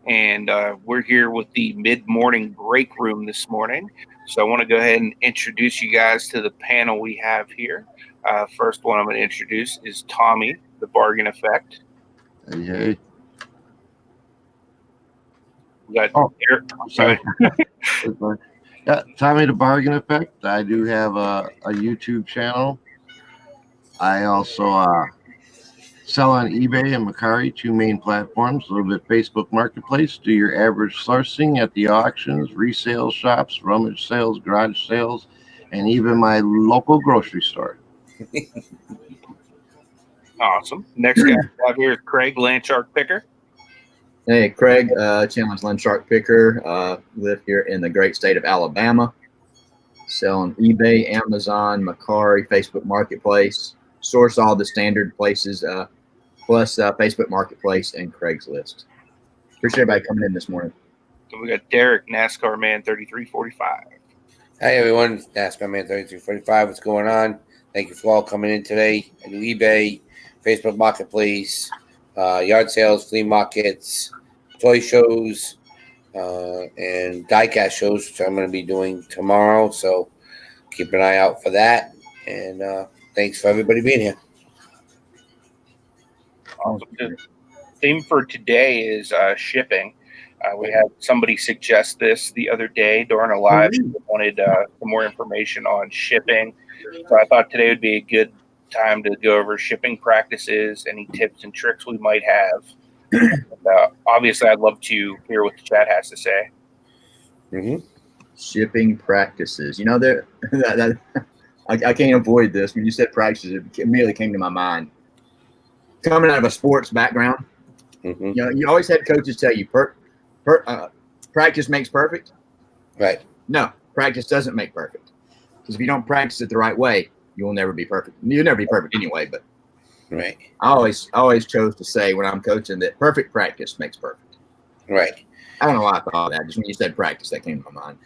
and we're here with the mid-morning break room this morning. So I want to go ahead and introduce you guys to the panel we have here. First one I'm going to introduce is Tommy, the Bargain Effect. Hey, hey. We got Eric. Sorry. Yeah, Tommy the Bargain Effect. I do have a YouTube channel. I also sell on eBay and Mercari, two main platforms. A little bit Facebook Marketplace. Do your average sourcing at the auctions, resale shops, rummage sales, garage sales, and even my local grocery store. Awesome. Next guy we have here is Craig, Landshark Picker. Hey, Craig, challenge Landshark Picker. Live here in the great state of Alabama. Sell on eBay, Amazon, Mercari, Facebook Marketplace. Source all the standard places, plus Facebook Marketplace and Craigslist. Appreciate everybody coming in this morning. So we got Derek, Nascarman 3345. Hi, everyone. It's Nascarman 3345. What's going on? Thank you for all coming in today. I do eBay, Facebook Marketplace, yard sales, flea markets, toy shows, and diecast shows, which I'm going to be doing tomorrow. So keep an eye out for that. And thanks for everybody being here. Awesome. The theme for today is shipping. We had somebody suggest this the other day during a live. They wanted some more information on shipping. So I thought today would be a good time to go over shipping practices, any tips and tricks we might have. And, obviously, I'd love to hear what the chat has to say. Mm-hmm. Shipping practices. You know, I can't avoid this. When you said practices, it immediately came to my mind. Coming out of a sports background, you know, you always had coaches tell you practice makes perfect. Right. No, practice doesn't make perfect. Because if you don't practice it the right way, you will never be perfect. You'll never be perfect anyway. But right. I always chose to say when I'm coaching that perfect practice makes perfect. Right. I don't know why I thought that. Just when you said practice, that came to my mind.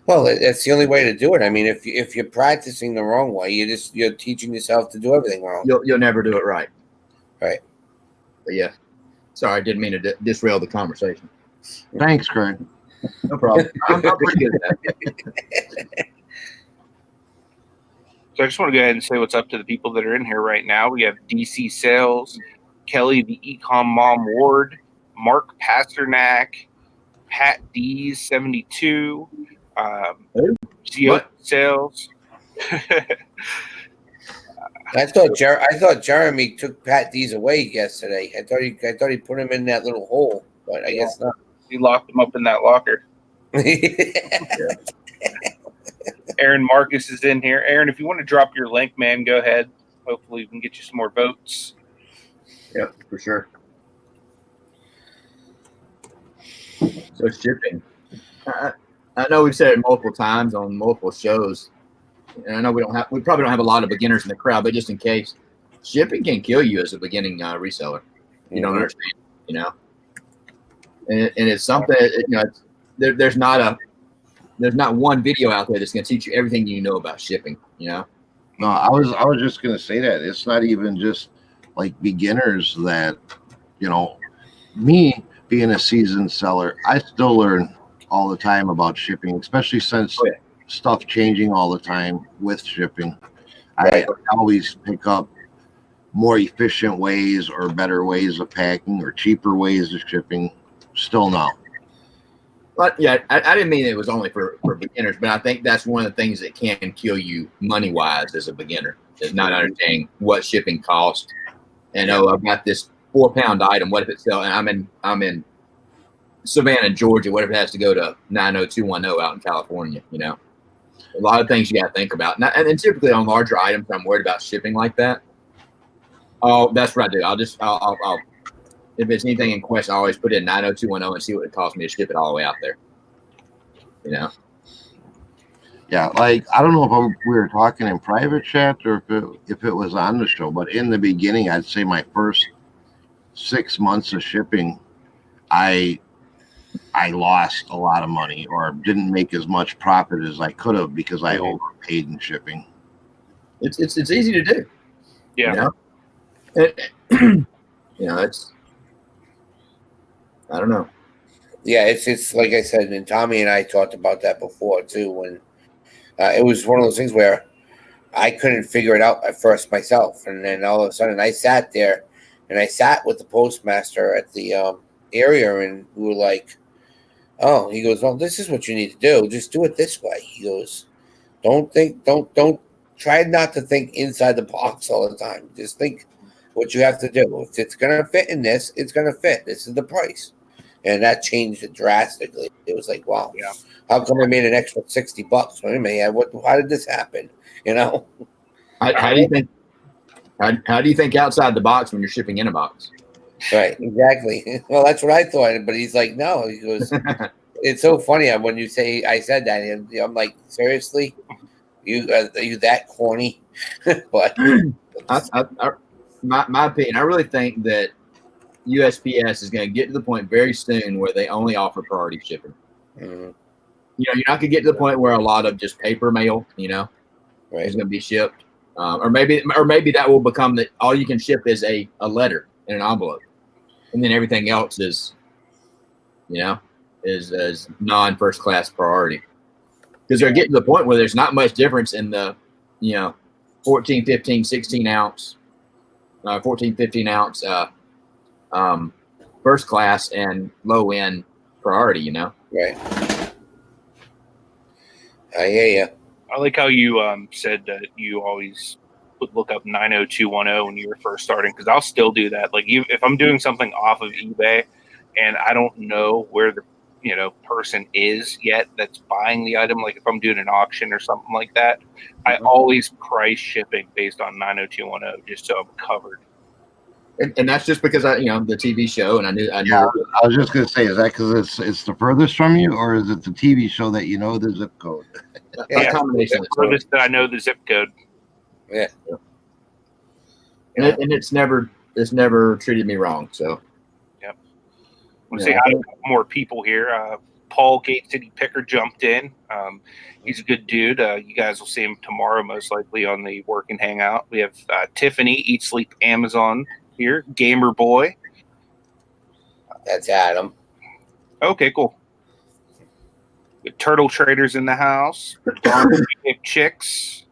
Well, that's the only way to do it. I mean, if you're practicing the wrong way, you're teaching yourself to do everything wrong. You'll never do it right. Right. But yeah, sorry, I didn't mean to disrail the conversation. Thanks, Craig. No problem. I'm pretty good at that. So I just want to go ahead and say what's up to the people that are in here right now. We have DC Sales, Kelly, the Ecom Mom Ward, Mark Pasternak, Pat D's 72, Sales. I thought Jeremy took Pat D's away yesterday. I thought he put him in that little hole, but I guess not. He locked him up in that locker. Aaron Marcus is in here. Aaron, if you want to drop your link, man, go ahead. Hopefully we can get you some more votes. Yep, for sure. So shipping. I know we've said it multiple times on multiple shows. And I know we probably don't have a lot of beginners in the crowd, but just in case, shipping can kill you as a beginning reseller. You don't understand, you know. And it's something, you know. There's not one video out there that's going to teach you everything you know about shipping. You know. No, I was just going to say that it's not even just like beginners that, you know, me being a seasoned seller, I still learn all the time about shipping, especially since stuff changing all the time with shipping. I always pick up more efficient ways or better ways of packing or cheaper ways of shipping still now. But yeah, I didn't mean it was only for beginners, but I think that's one of the things that can kill you money wise as a beginner is not understanding what shipping costs. And I've got this 4-pound item. What if it sells? And I'm in Savannah, Georgia. What if it has to go to 90210 out in California? You know, a lot of things you got to think about. And typically on larger items, I'm worried about shipping like that. Oh, that's what I do. I'll if it's anything in question, I always put in 90210 and see what it costs me to ship it all the way out there. You know? Yeah, like I don't know if we were talking in private chat or if it was on the show, but in the beginning, I'd say my first 6 months of shipping, I lost a lot of money or didn't make as much profit as I could have because I overpaid in shipping. It's easy to do. Yeah. You know, you know, it's, I don't know. Yeah, it's like I said, and Tommy and I talked about that before too. When it was one of those things where I couldn't figure it out at first myself, and then all of a sudden I sat there, and I sat with the postmaster at the area, and we were like, "Oh," he goes, "Well, this is what you need to do. Just do it this way." He goes, don't try not to think inside the box all the time. Just think what you have to do. If it's gonna fit in this, it's gonna fit. This is the price." And that changed it drastically. It was like, wow, Yeah. how come I made an extra $60? Wait a minute, how did this happen? You know? How do you think? How do you think outside the box when you're shipping in a box? Right, exactly. Well, that's what I thought, but he's like, no. He goes, it's so funny when you say I said that, and I'm like, seriously, are you that corny? But my opinion, I really think that USPS is going to get to the point very soon where they only offer priority shipping. Mhm. You're not going to get to the point where a lot of just paper mail, Right. is going to be shipped, or maybe that will become that all you can ship is a letter in an envelope, and then everything else is non first class priority, because they're getting to the point where there's not much difference in the 14, 15, 16 ounce, 14, 15 ounce first class and low end priority. Right. I hear you. I like how you said that you always would look up 90210 when you were first starting, because I'll still do that. Like, if I'm doing something off of eBay and I don't know where the person is yet that's buying the item, like if I'm doing an auction or something like that, I always price shipping based on 90210 just so I'm covered. And that's just because the TV show, and I knew. Yeah, I was just gonna say, is that because it's the furthest from you, or is it the TV show that you know the zip code? A combination. Furthest that I know the zip code. Yeah. And it's never treated me wrong. So. Yep. I want to say hi to a couple more people here. Paul Gate City Picker jumped in. He's a good dude. You guys will see him tomorrow, most likely, on the Work and Hangout. We have Tiffany, Eat Sleep Amazon here. Gamer Boy. That's Adam. Okay, cool. Good Turtle Traders in the house. Darn Chicks.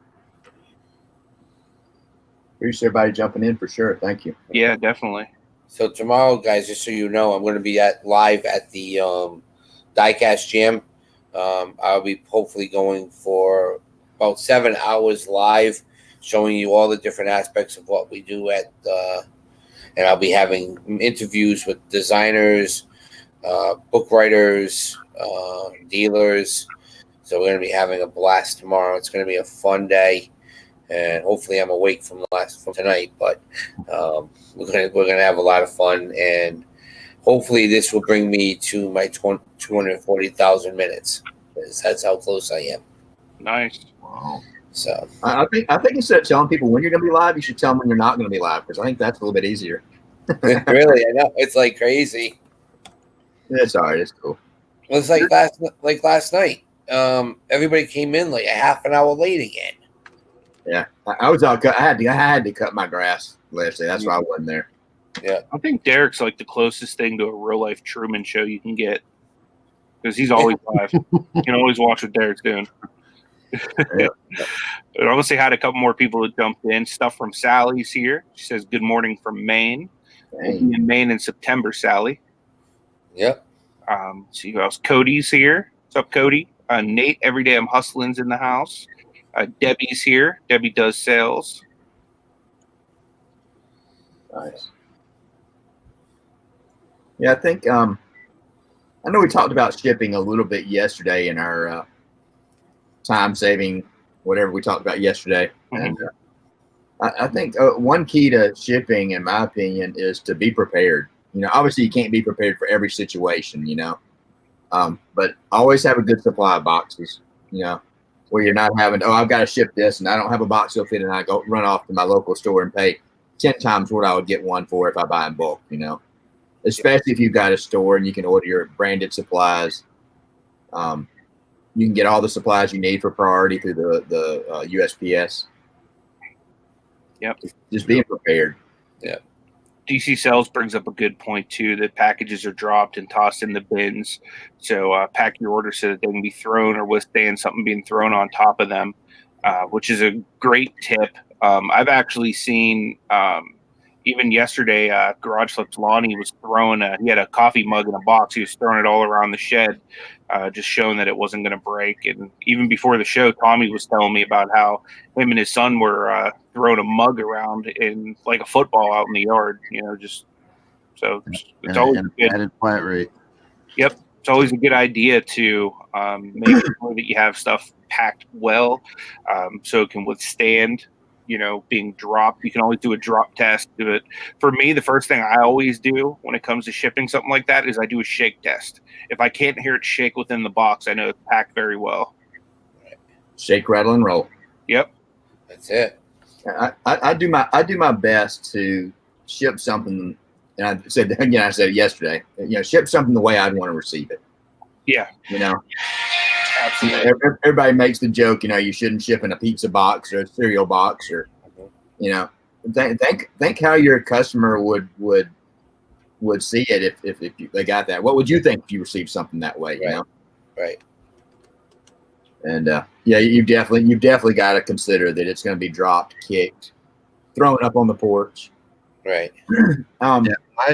Appreciate everybody jumping in for sure. Thank you. Yeah, definitely. So tomorrow, guys, just so you know, I'm going to be live at the Diecast Jam. I'll be hopefully going for about 7 hours live, showing you all the different aspects of what we do and I'll be having interviews with designers, book writers, dealers. So we're going to be having a blast tomorrow. It's going to be a fun day, and hopefully I'm awake from tonight. But we're gonna have a lot of fun, and hopefully this will bring me to my 240,000 minutes. That's how close I am. Nice. Wow. So I think instead of telling people when you're going to be live, you should tell them when you're not going to be live, because I think that's a little bit easier. really, I know it's like crazy. It's all right. It's cool. Well, it's like last night. Everybody came in like a half an hour late again. Yeah, I was all cut. I had to cut my grass last day. That's why I wasn't there. Yeah, I think Derek's like the closest thing to a real life Truman Show you can get, because he's always live. You can always watch what Derek's doing. Yeah. I want to say hi to a couple more people that jumped in. Stuff from Sally's here. She says, "Good morning from Maine." We'll be in Maine in September, Sally. Yep. See who else? Cody's here. What's up, Cody? Nate, every day I'm hustling's in the house. Debbie's here. Debbie does sales. Nice. Yeah, I think I know we talked about shipping a little bit yesterday in our time saving, whatever we talked about yesterday. Mm-hmm. And I think one key to shipping, in my opinion, is to be prepared. Obviously you can't be prepared for every situation, but always have a good supply of boxes, where you're not having, I've got to ship this and I don't have a box to fit, and I go run off to my local store and pay 10 times what I would get one for if I buy in bulk, especially if you've got a store and you can order your branded supplies. You can get all the supplies you need for priority through the USPS. Yep. Just being prepared. Yeah. DC Sales brings up a good point too, that packages are dropped and tossed in the bins. So pack your order so that they can be thrown or withstand something being thrown on top of them, which is a great tip. I've actually seen even yesterday, Garage Flips Lonnie was throwing he had a coffee mug in a box. He was throwing it all around the shed, just showing that it wasn't going to break. And even before the show, Tommy was telling me about how him and his son were throwing a mug around in like a football out in the yard, just so it's always good. Added flat rate. Yep. It's always a good idea to make sure that you have stuff packed well, so it can withstand being dropped. You can always do a drop test. But for me, the first thing I always do when it comes to shipping something like that is I do a shake test. If I can't hear it shake within the box, I know it's packed very well. Shake, rattle, and roll. Yep. That's it. I do my best to ship something, and I said it yesterday. Ship something the way I'd want to receive it. Yeah. Absolutely. Everybody makes the joke, you shouldn't ship in a pizza box or a cereal box, or think how your customer would see it if they got that. What would you think if you received something that way? Right. And you've definitely got to consider that it's going to be dropped, kicked, thrown up on the porch. Right.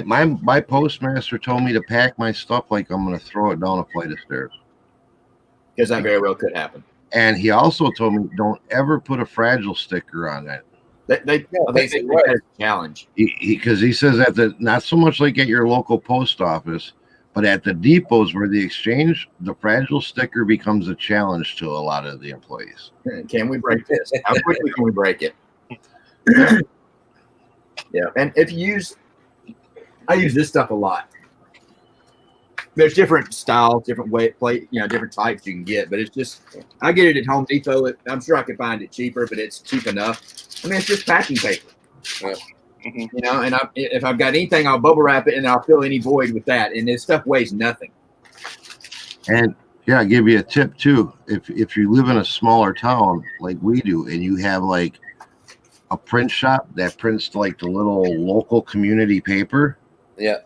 My postmaster told me to pack my stuff like I'm going to throw it down a flight of stairs. Because that very well could happen. And he also told me don't ever put a fragile sticker on it. They that's a challenge. Because he says that not so much like at your local post office, but at the depots where the exchange, the fragile sticker becomes a challenge to a lot of the employees. Can we break this? How quickly can we break it? Yeah, and I use this stuff a lot. There's different styles, different different types you can get, but it's just, I get it at Home Depot. I'm sure I could find it cheaper, but it's cheap enough. I mean, it's just packing paper. Yeah. And if I've got anything, I'll bubble wrap it and I'll fill any void with that. And this stuff weighs nothing. And I'll give you a tip too. If you live in a smaller town like we do, and you have like a print shop that prints like the little local community paper. Yeah.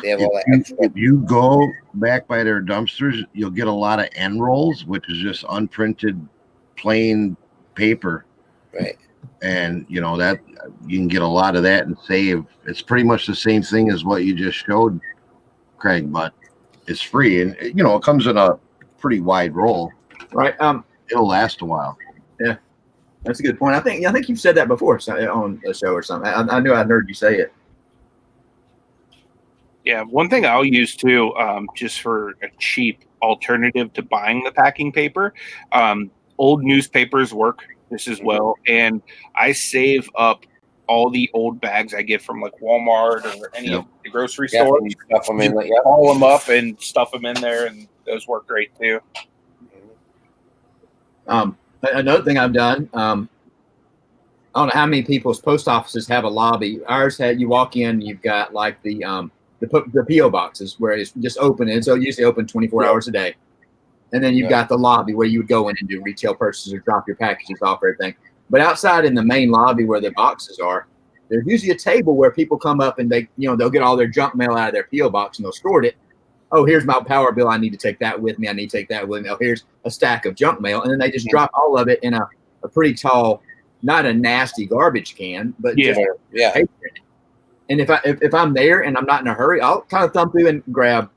They have all that extra. If you go back by their dumpsters, you'll get a lot of end rolls, which is just unprinted plain paper. Right. And that you can get a lot of that and save. It's pretty much the same thing as what you just showed, Craig, but it's free, and it comes in a pretty wide roll. Right. It'll last a while. Yeah, that's a good point. I think you've said that before on a show or something. I knew I'd heard you say it. Yeah, one thing I'll use too, just for a cheap alternative to buying the packing paper, old newspapers work just as well, and I save up all the old bags I get from like Walmart or any of the grocery stores. Stuff them in, haul them up and stuff them in there, and those work great too. Another thing I've done, I don't know how many people's post offices have a lobby. Ours had, you walk in, you've got like the P.O. boxes where it's just open, and so usually open 24 hours a day. And then you've got the lobby where you would go in and do retail purchases or drop your packages off, everything. But outside in the main lobby where the boxes are, there's usually a table where people come up and they'll get all their junk mail out of their P.O. box and they'll store it. Oh, here's my power bill. I need to take that with me. I need to take that with me. Oh, here's a stack of junk mail. And then they just drop all of it in a pretty tall, not a nasty garbage can, but just paper in it. And if I'm there and I'm not in a hurry, I'll kind of thumb through and grab,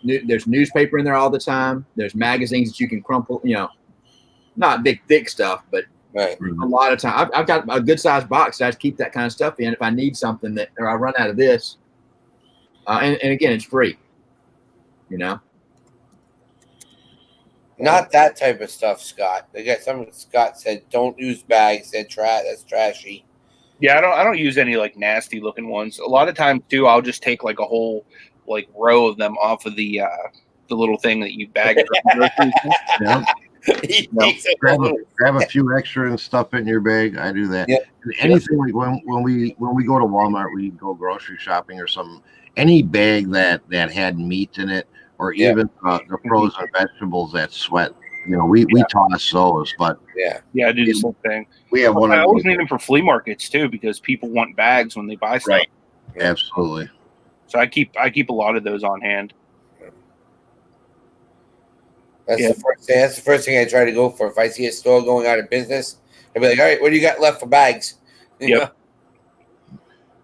there's newspaper in there all the time. There's magazines that you can crumple, not big, thick stuff, but a lot of time. I've got a good sized box that I keep that kind of stuff in if I need something or I run out of this. And again, it's free, Not that type of stuff, Scott. Scott said, don't use bags. That's trashy. Yeah, I don't use any like nasty looking ones. A lot of times too, I'll just take like a whole like row of them off of the little thing that you bag it. Grab a few extra and stuff in your bag. I do that. Yep. Anything like when we go to Walmart, we go grocery shopping or something. Any bag that had meat in it, or even the frozen vegetables that sweat we toss those, but Yeah, I do the same thing. we have one I of always those. need them for flea markets too, because people want bags when they buy stuff. Right. Absolutely. So I keep a lot of those on hand. That's the first thing I try to go for. If I see a store going out of business, I'll be like, all right, what do you got left for bags? Yep.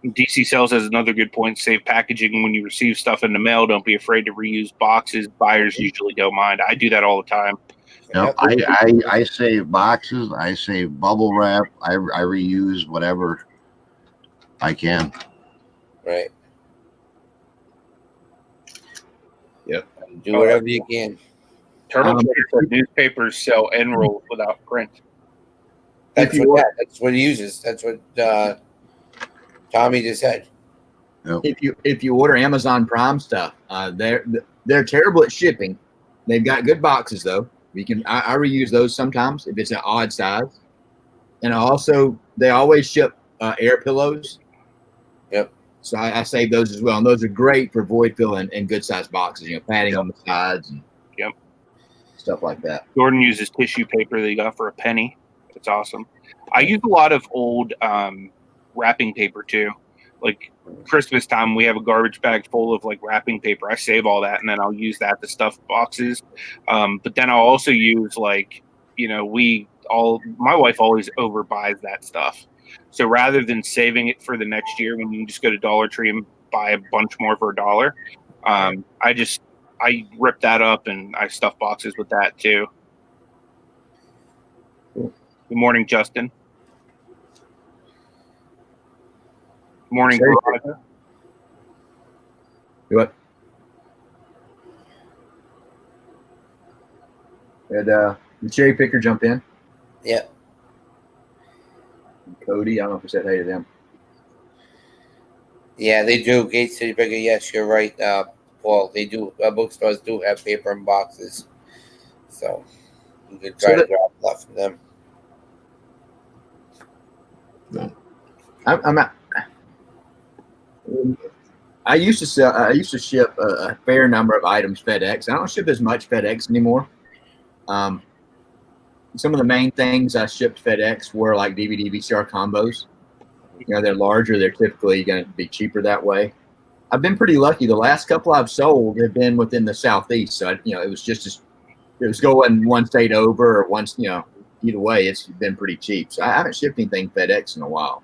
DC Sales has another good point. Save packaging when you receive stuff in the mail. Don't be afraid to reuse boxes. Buyers usually don't mind. I do that all the time. Yep. I save boxes. I save bubble wrap. I reuse whatever I can. Right. Yep. Do whatever you can. Turtle said newspapers sell end rolls without print. That's what he uses. That's what Tommy just said. Yep. If you order Amazon Prime stuff, they're terrible at shipping. They've got good boxes though. I reuse those sometimes if it's an odd size, and also they always ship air pillows. Yep. So I save those as well, and those are great for void fill and good sized boxes. Padding on the sides and stuff like that. Jordan uses tissue paper that he got for a penny. It's awesome. I use a lot of old wrapping paper too. Like Christmas time, we have a garbage bag full of like wrapping paper. I save all that, and then I'll use that to stuff boxes. But then I'll also use my wife always overbuys that stuff. So rather than saving it for the next year, when you can just go to Dollar Tree and buy a bunch more for $1, I rip that up and I stuff boxes with that too. Cool. Good morning, Justin. Good morning, Veronica. What? Had the cherry picker jump in. Yeah. Cody, I don't know if we said hey to them. Yeah, they do. Gate City Picker. Yes, you're right, Paul. They do. Bookstores do have paper in boxes, so you could try to grab stuff from them. I used to ship a fair number of items FedEx. I don't ship as much FedEx anymore. Some of the main things I shipped FedEx were like DVD VCR combos. They're larger. They're typically going to be cheaper that way. I've been pretty lucky. The last couple I've sold have been within the Southeast. So, it was going one state over or once, either way, it's been pretty cheap. So I haven't shipped anything FedEx in a while.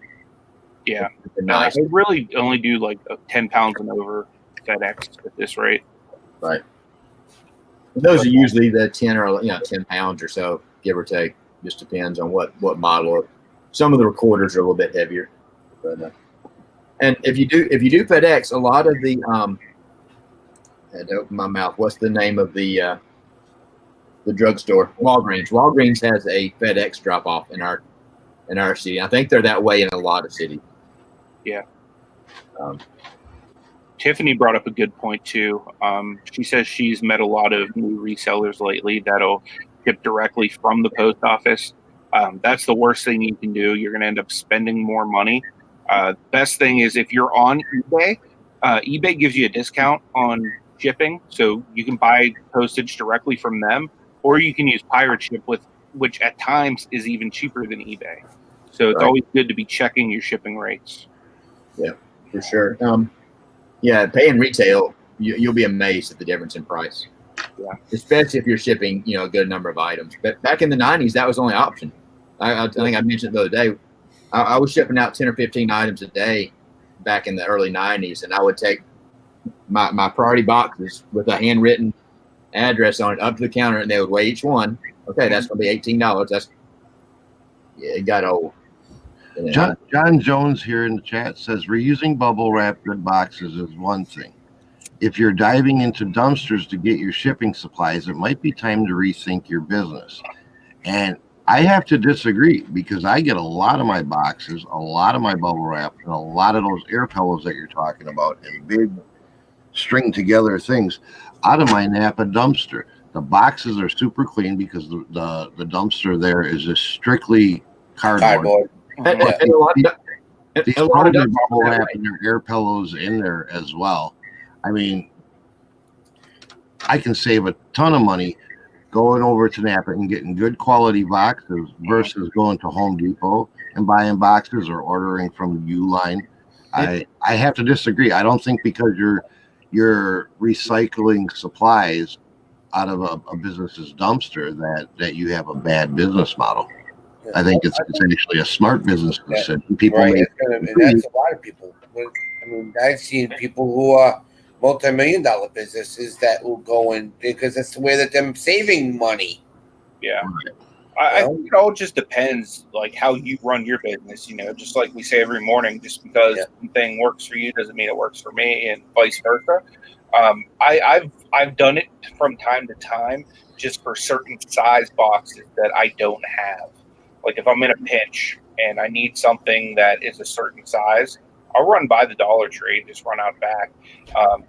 Yeah. Nice. I really only do like 10 pounds and over FedEx at this rate. Right. Those are usually the 10 or 10 pounds or so, give or take. Just depends on what model. Some of the recorders are a little bit heavier. But, and if you do FedEx, a lot of the I had to open my mouth. What's the name of the drugstore? Walgreens. Walgreens has a FedEx drop off in our city. I think they're that way in a lot of cities. Yeah. Tiffany brought up a good point too. She says she's met a lot of new resellers lately that'll ship directly from the post office. That's the worst thing you can do. You're going to end up spending more money. Best thing is if you're on eBay, eBay gives you a discount on shipping, so you can buy postage directly from them, or you can use pirate ship, which at times is even cheaper than eBay. So it's always good to be checking your shipping rates. Yeah, for sure. Paying retail, you'll be amazed at the difference in price. Yeah, especially if you're shipping, a good number of items. But back in the 90s, that was the only option. I think I mentioned the other day, I was shipping out 10 or 15 items a day back in the early 90s, and I would take my priority boxes with a handwritten address on it up to the counter, and they would weigh each one. Okay, that's going to be $18. It got old. John Jones here in the chat says reusing bubble wrap good boxes is one thing. If you're diving into dumpsters to get your shipping supplies, it might be time to rethink your business. And I have to disagree, because I get a lot of my boxes, a lot of my bubble wrap, and a lot of those air pillows that you're talking about, and big string together things out of my Napa dumpster. The boxes are super clean because the dumpster there is just strictly cardboard. And They throw their bubble wrap and their air pillows in there as well. I mean, I can save a ton of money going over to Napa and getting good quality boxes versus going to Home Depot and buying boxes or ordering from Uline. I have to disagree. I don't think because you're recycling supplies out of a business's dumpster that you have a bad business model. I think it's actually a smart business decision. People right, and that's a lot of people. I mean, I've seen people who are multi-million-dollar businesses that will go in because that's the way that they're saving money. Yeah. I think it all just depends, like how you run your business. Just like we say every morning, just because something works for you doesn't mean it works for me, and vice versa. I've done it from time to time, just for certain size boxes that I don't have. Like if I'm in a pinch and I need something that is a certain size, I'll run by the Dollar Tree and just run out back.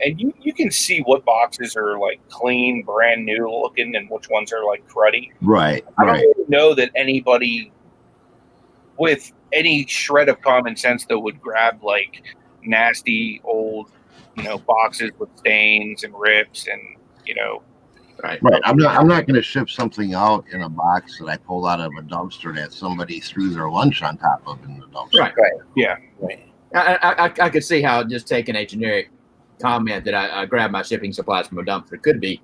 And you can see what boxes are like clean, brand new looking, and which ones are like cruddy. Right. I don't really know that anybody with any shred of common sense though would grab like nasty old, boxes with stains and rips and Right. I'm not going to ship something out in a box that I pulled out of a dumpster that somebody threw their lunch on top of in the dumpster. Right. Yeah. Right. I could see how just taking a generic comment that I grabbed my shipping supplies from a dumpster could be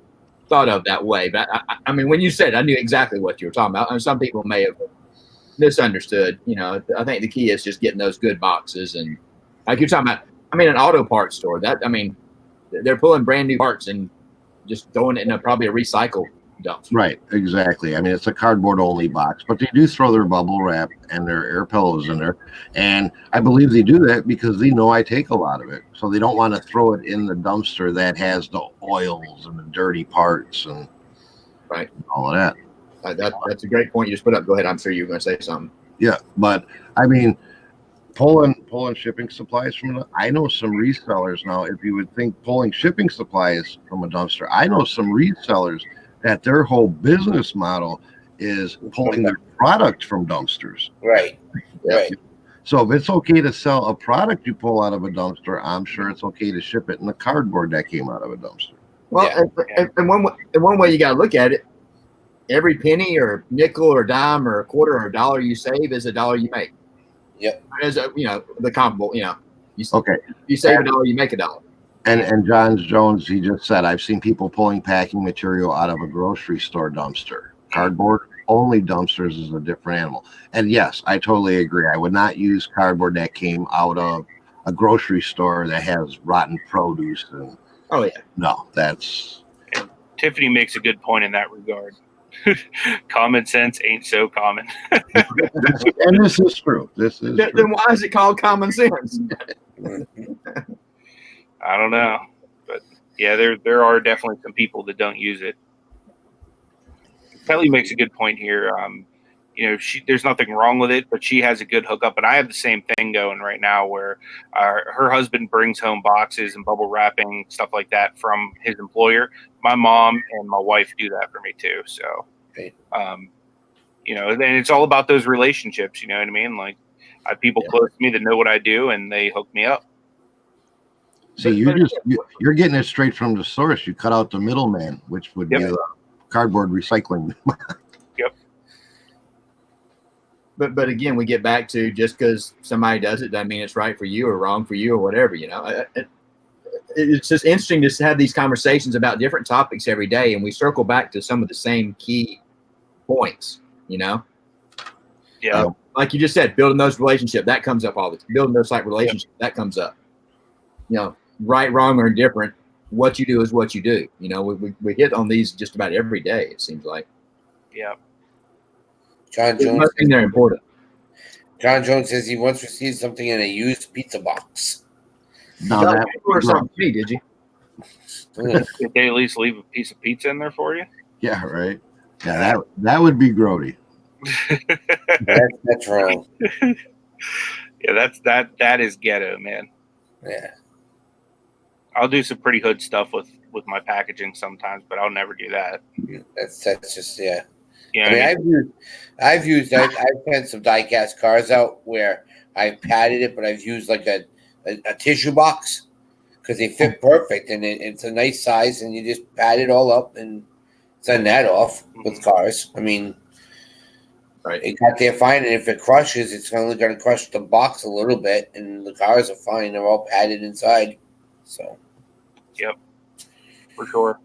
thought of that way. But I mean, when you said it, I knew exactly what you were talking about. And some people may have misunderstood. I think the key is just getting those good boxes. And like you're talking about, an auto parts store, they're pulling brand new parts and just throwing it in probably a recycle dumpster. Right, exactly. It's a cardboard only box, but they do throw their bubble wrap and their air pillows in there. And I believe they do that because they know I take a lot of it. So they don't want to throw it in the dumpster that has the oils and the dirty parts and all of that. That's a great point you just put up. Go ahead. I'm sure you were going to say something. Yeah, but pulling shipping supplies from I know some resellers now. If you would think pulling shipping supplies from a dumpster, I know some resellers that their whole business model is pulling their product from dumpsters. Right. So if it's okay to sell a product you pull out of a dumpster, I'm sure it's okay to ship it in the cardboard that came out of a dumpster. Well, and one way you got to look at it, every penny or nickel or dime or a quarter or a dollar you save is a dollar you make. Yep. As the comparable, you you save a dollar, you make a dollar. And John Jones, he just said, I've seen people pulling packing material out of a grocery store dumpster. Cardboard only dumpsters is a different animal. And yes, I totally agree. I would not use cardboard that came out of a grocery store that has rotten produce. And no, that's. Tiffany makes a good point in that regard. Common sense ain't so common. And this is true. True. Then why is it called common sense? I don't know, but yeah, there are definitely some people that don't use it. Kelly makes a good point here. There's nothing wrong with it, but she has a good hookup, and I have the same thing going right now where her husband brings home boxes and bubble wrapping, stuff like that from his employer. My mom and my wife do that for me too. So, and it's all about those relationships. You know what I mean? Like, I have people close to me that know what I do, and they hook me up. See, you're getting it straight from the source. You cut out the middleman, which would be the cardboard recycling. Yep. But again, we get back to just because somebody does it doesn't mean it's right for you or wrong for you or whatever. It's just interesting to have these conversations about different topics every day, and we circle back to some of the same key points. Yeah. Like you just said, building those relationships, that comes up all the time. Building those relationships, that comes up. Right, wrong, or indifferent, what you do is what you do. We hit on these just about every day, it seems like. Yeah. John Jones. They're important. John Jones says he once received something in a used pizza box. No, that or something to me, did you? Did they at least leave a piece of pizza in there for you? Yeah, right. Yeah, that would be grody. That's wrong. Yeah, that is ghetto, man. Yeah. I'll do some pretty hood stuff with my packaging sometimes, but I'll never do that. That's just Yeah. I've sent some die-cast cars out where I've padded it, but I've used like a tissue box because they fit perfect and it's a nice size, and you just pad it all up and send that off with cars. I mean, Right. it got there fine, and if it crushes, it's only going to crush the box a little bit, and the cars are fine. They're all padded inside. So, Yep, for sure.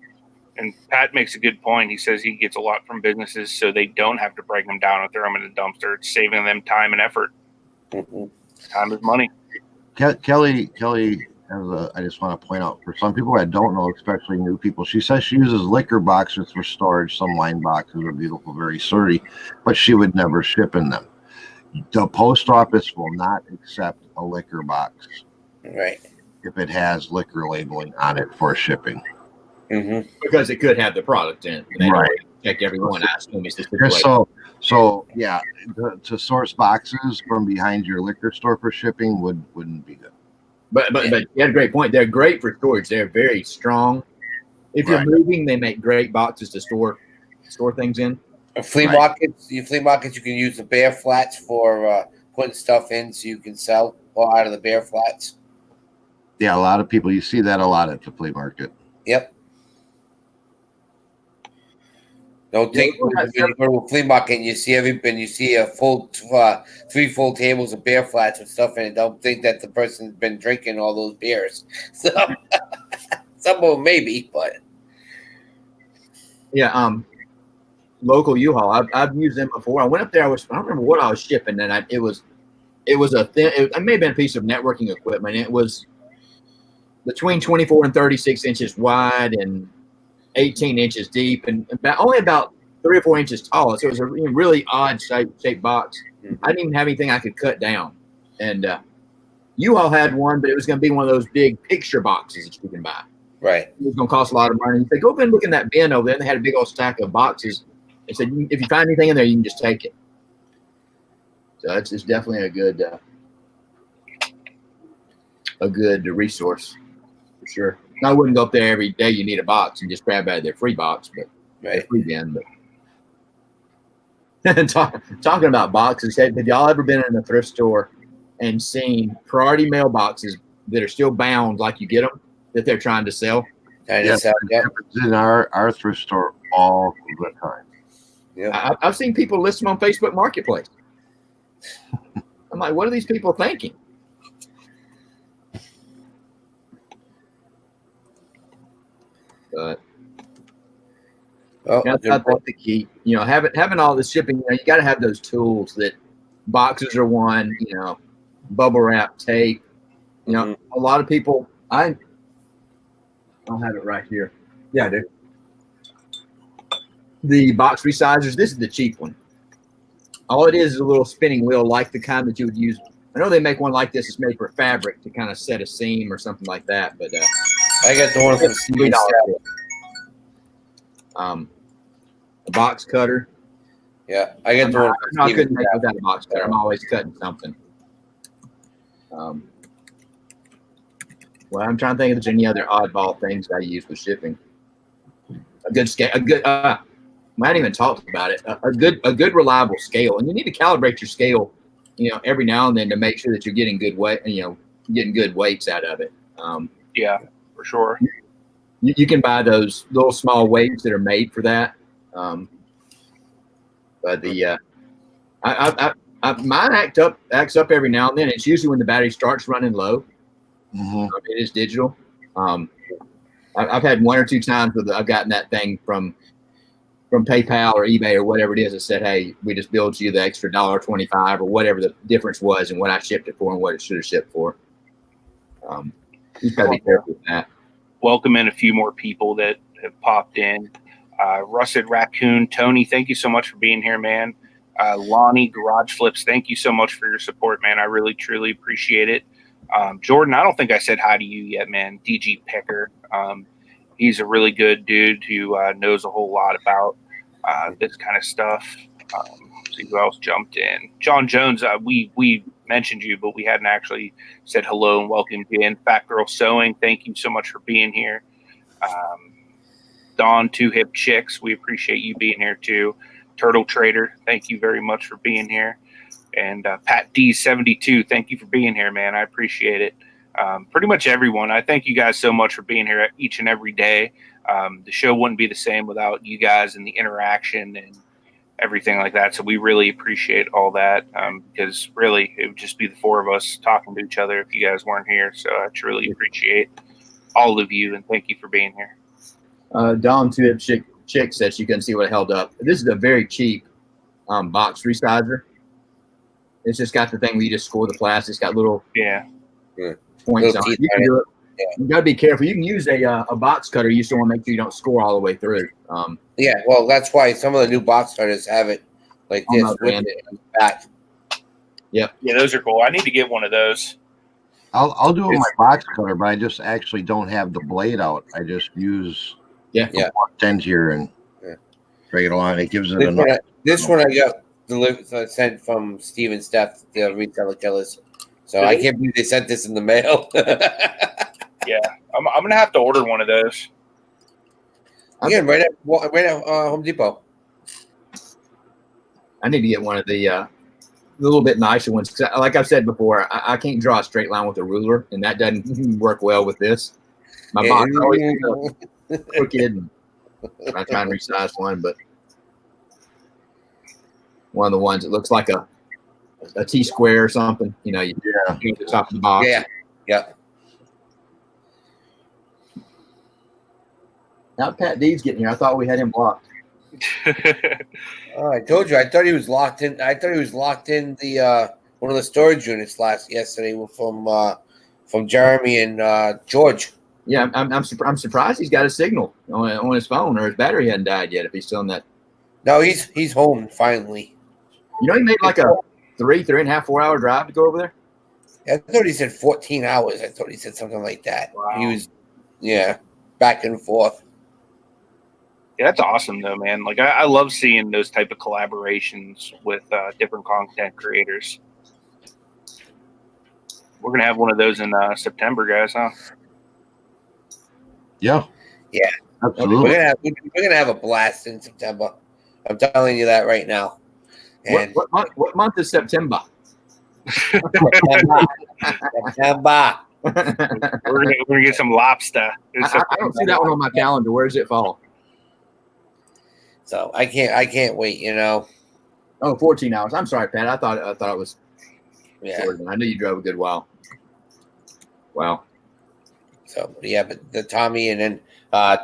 And Pat makes a good point. He says he gets a lot from businesses so they don't have to break them down and throw them in the dumpster. It's saving them time and effort. Time is money. Kelly I just want to point out for some people that don't know, especially new people, she says she uses liquor boxes for storage. Some wine boxes are beautiful, very sturdy, but she would never ship in them. The post office will not accept a liquor box right. if it has liquor labeling on it for shipping. Mm-hmm. Because it could have the product in it. They Right. Check every one. I assume it's the situation. So yeah, to source boxes from behind your liquor store for shipping wouldn't be good. But you had a great point. They're great for storage. They're very strong. If you're Right. moving, they make great boxes to store things in. Flea markets, you can use the bear flats for putting stuff in so you can sell or out of the bear flats. Yeah, a lot of people, you see that a lot at the flea market. Yep. Don't think when you go to a flea market and you see a full 3 full tables of beer flats with stuff in it. Don't think that the person's been drinking all those beers. So some of them maybe, but Yeah. Local U-Haul. I've used them before. I went up there. I don't remember what I was shipping, and it was a thin. It may have been a piece of networking equipment. It was between 24 and 36 inches wide and 18 inches deep, and only about 3 or 4 inches tall. So it was a really odd shaped box. Mhm. I didn't even have anything I could cut down. And U-Haul had one, but it was going to be one of those big picture boxes that you can buy. right. It was going to cost a lot of money. They go up and look in that bin over there. And they had a big old stack of boxes. They said, if you find anything in there, you can just take it. So it's definitely a good resource for sure. I wouldn't go up there every day. You need a box and just grab out of their free box, but Right. free bin. But talking about boxes, have y'all ever been in a thrift store and seen priority mailboxes that are still bound like you get them that they're trying to sell? Yes, it happens in our thrift store all the time. Yeah. I've seen people list them on Facebook Marketplace. I'm like, what are these people thinking? But Oh, I think the key, having all the shipping, you got to have those tools. That boxes are one, bubble wrap, tape. A lot of people. I'll have it right here. Yeah, dude. The box resizers. This is the cheap one. All it is a little spinning wheel, like the kind that you would use. I know they make one like this. It's made for fabric to kind of set a seam or something like that. But I got the one from Steven. A box cutter. Yeah, I got the one. I couldn't make it without a box cutter. I'm always cutting something. Well, I'm trying to think if there's any other oddball things that I use with shipping. A good scale. I hadn't even talked about it. A good reliable scale, and you need to calibrate your scale, every now and then to make sure that you're getting good weight, getting good weights out of it. Yeah, for sure. You can buy those little small weights that are made for that. But mine acts up every now and then. It's usually when the battery starts running low. Mm-hmm. It is digital. I've had 1 or 2 times where I've gotten that thing from PayPal or eBay or whatever it is that said, hey, we just billed you the extra $1.25 or whatever the difference was and what I shipped it for and what it should have shipped for. You got to be careful with that. Welcome in a few more people that have popped in. Russet Raccoon, Tony, thank you so much for being here, man. Lonnie, Garage Flips, thank you so much for your support, man. I really, truly appreciate it. Jordan, I don't think I said hi to you yet, man. DG Picker. He's a really good dude who knows a whole lot about this kind of stuff. See who else jumped in. John Jones, we mentioned you, but we hadn't actually said hello and welcomed you in. Fat Girl Sewing, thank you so much for being here. Dawn, Two Hip Chicks, we appreciate you being here too. Turtle Trader, thank you very much for being here. And Pat D72, thank you for being here, man. I appreciate it. Pretty much everyone. I thank you guys so much for being here each and every day. The show wouldn't be the same without you guys and the interaction and everything like that. So we really appreciate all that, because really it would just be the four of us talking to each other if you guys weren't here. So I truly appreciate all of you, and thank you for being here. Dom Two Chick says you can see what held up. This is a very cheap box resizer. It's just got the thing where you just score the plastic. It's got little points on it. You can do it. Yeah. You got to be careful. You can use a box cutter. You still want to make sure you don't score all the way through. Yeah, well, that's why some of the new box cutters have it like this with it on the back. Yep. Yeah, those are cool. I need to get one of those. I'll do it with my box cutter, but I just actually don't have the blade out. I just use the 10 here and drag it along. It gives it enough. This one I got delivered, sent from Steve and Steph, the reseller killers. So I can't believe they sent this in the mail. Yeah, I'm gonna have to order one of those. Again, right at Home Depot. I need to get one of the little bit nicer ones. 'Cause like I've said before, I can't draw a straight line with a ruler, and that doesn't work well with this. My box always crooked, and I try and resize one, but one of the ones that looks like a T square or something. You know, you at the top of the box. Yeah. Now Pat D's getting here. I thought we had him blocked. Oh, I told you. I thought he was locked in. I thought he was locked in the one of the storage units yesterday from Jeremy and George. Yeah, I'm surprised he's got a signal on his phone, or his battery hadn't died yet. If he's still in that. No, he's home finally. You know, he made like a 3.5, 4 hour drive to go over there. I thought he said 14 hours. I thought he said something like that. Wow. He was, back and forth. Yeah, that's awesome though, man. Like I love seeing those type of collaborations with different content creators. We're gonna have one of those in September, guys, huh? Yeah, absolutely. We're gonna have a blast in September. I'm telling you that right now. And what month is September? September. We're gonna get some lobster. I don't see that one on my calendar. Where does it fall? So I can't wait. Oh, 14 hours. I'm sorry, Pat. I thought it was. Yeah. I knew you drove a good while. Wow. So but the Tommy and then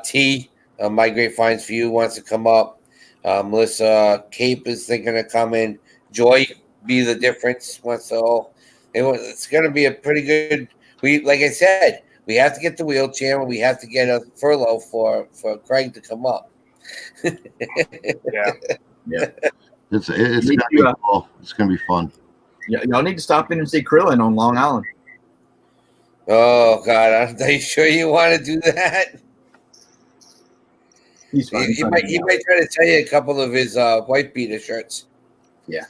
T, My Great Finds for You wants to come up. Melissa Cape is thinking of coming. Joy Be the Difference wants to. It's going to be a pretty good. Like I said, we have to get the wheelchair and we have to get a furlough for Craig to come up. Yeah. It's gonna be cool. It's gonna be fun. Yeah, y'all need to stop in and see Krillin on Long Island. Oh God, are you sure you want to do that? He's fine. He might try to tell you a couple of his white beater shirts. Yeah.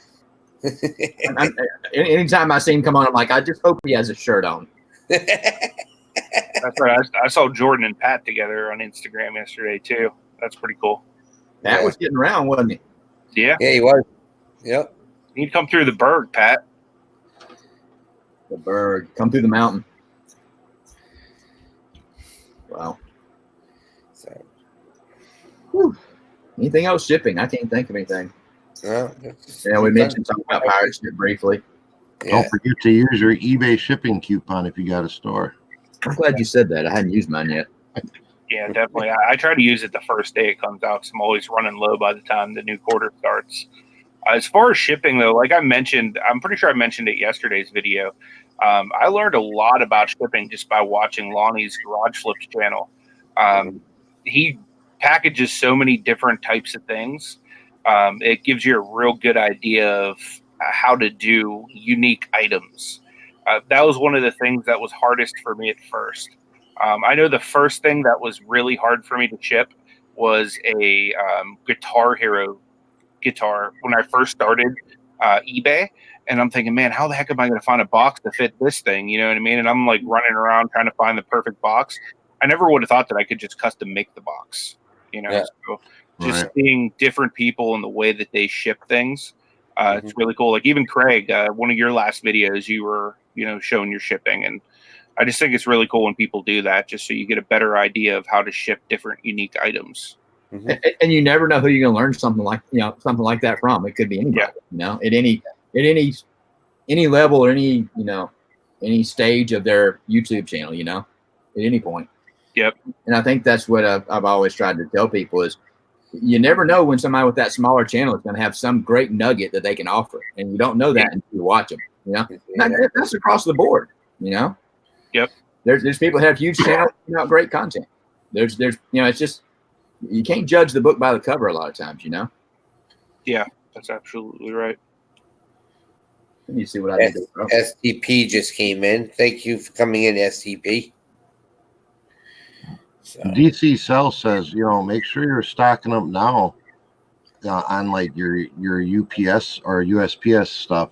Anytime I see him come on, I'm like, I just hope he has a shirt on. That's right. I saw Jordan and Pat together on Instagram yesterday too. That's pretty cool. Pat was getting around, wasn't he? Yeah. Yeah, he was. Yep. He'd come through the Berg, Pat. The Berg. Come through the mountain. Wow. So. Whew. Anything else shipping? I can't think of anything. Yeah, we mentioned something about pirate ship briefly. Yeah. Don't forget to use your eBay shipping coupon if you got a store. I'm glad you said that. I hadn't used mine yet. Yeah, definitely. I try to use it the first day it comes out because I'm always running low by the time the new quarter starts. As far as shipping, though, like I mentioned, I'm pretty sure I mentioned it yesterday's video. I learned a lot about shipping just by watching Lonnie's Garage Flips channel. He packages so many different types of things. It gives you a real good idea of how to do unique items. That was one of the things that was hardest for me at first. I know the first thing that was really hard for me to ship was a Guitar Hero guitar when I first started eBay. And I'm thinking, man, how the heck am I going to find a box to fit this thing? You know what I mean? And I'm like running around trying to find the perfect box. I never would have thought that I could just custom make the box, So just seeing different people and the way that they ship things. It's really cool. Like even Craig, one of your last videos, you were, showing your shipping, and I just think it's really cool when people do that, just so you get a better idea of how to ship different unique items. Mm-hmm. And you never know who you're going to learn something like that from. It could be anybody, at any level or any stage of their YouTube channel, at any point. Yep. And I think that's what I've always tried to tell people is you never know when somebody with that smaller channel is going to have some great nugget that they can offer. And you don't know that until you watch them, That's across the board, Yep. There's people that have huge channels, great content. There's it's just, you can't judge the book by the cover a lot of times, Yeah, that's absolutely right. Let me see what I did. STP just came in. Thank you for coming in, STP. So. DC Cell says, make sure you're stocking up now on like your UPS or USPS stuff,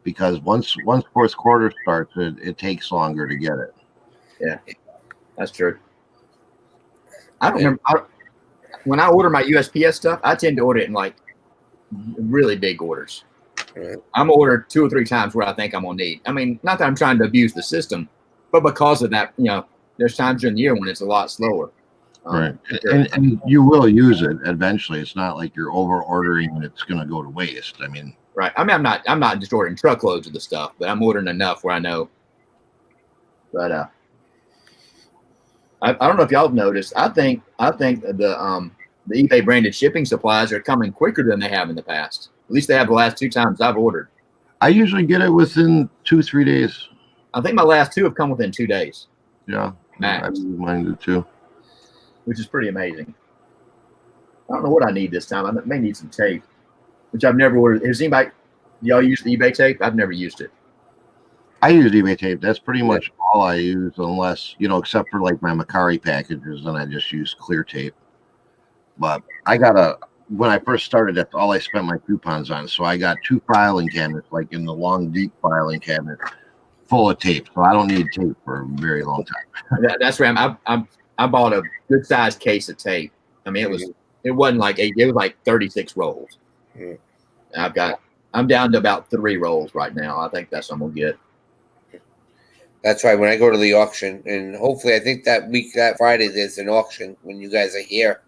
because once fourth quarter starts, it takes longer to get it. Yeah, that's true. I don't remember when I order my USPS stuff. I tend to order it in like really big orders. Right. I'm gonna order 2 or 3 times where I think I'm gonna need. I mean, not that I'm trying to abuse the system, but because of that, there's times during the year when it's a lot slower. Right. And you will use it eventually. It's not like you're over ordering and it's going to go to waste. I mean, right. I mean, I'm not just ordering truckloads of the stuff, but I'm ordering enough where I know. But I don't know if y'all have noticed. I think the eBay branded shipping supplies are coming quicker than they have in the past. At least they have the last 2 times I've ordered. I usually get it within 2-3 days. I think my last 2 have come within 2 days. Yeah. Max. Mine do too. Which is pretty amazing. I don't know what I need this time. I may need some tape, which I've never ordered. Has anybody, y'all use the eBay tape? I've never used it. I use eBay tape. That's pretty much all I use, unless, except for like my Macari packages, and I just use clear tape. But when I first started, that's all I spent my coupons on. So I got 2 filing cabinets, like in the long, deep filing cabinet, full of tape. So I don't need tape for a very long time. That's right. I bought a good sized case of tape. I mean, it wasn't like 8, it was like 36 rolls. Mm-hmm. I'm down to about 3 rolls right now. I think that's what I'm gonna get. That's right. When I go to the auction, and hopefully, I think that Friday, there's an auction when you guys are here.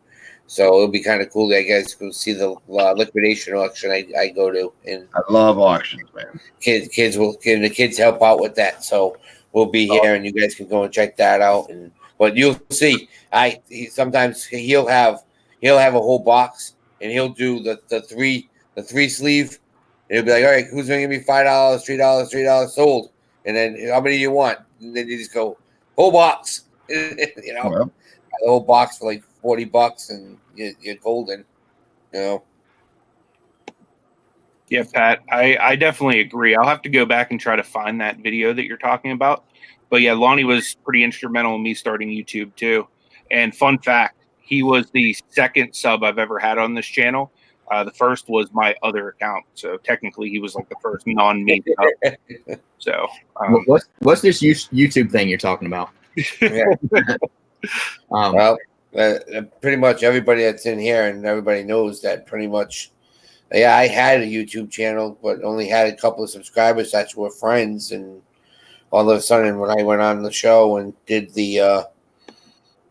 So it'll be kind of cool that you guys go see the liquidation auction I go to. And I love auctions, man. The kids help out with that. So we'll be here, and you guys can go and check that out. But you'll see, sometimes he'll have a whole box, and he'll do the three sleeve. And he'll be like, all right, who's going to give me $5, $3 sold? And then how many do you want? And then you just go whole box, Well, the whole box for like $40, and you're golden, Yeah, Pat, I definitely agree. I'll have to go back and try to find that video that you're talking about. But yeah, Lonnie was pretty instrumental in me starting YouTube too. And fun fact, he was the 2nd sub I've ever had on this channel. The first was my other account. So technically he was like the first non-me sub. So what's this YouTube thing you're talking about? Yeah. Well, pretty much everybody that's in here and everybody knows that pretty much. Yeah, I had a YouTube channel, but only had a couple of subscribers that were friends. And all of a sudden, when I went on the show and did the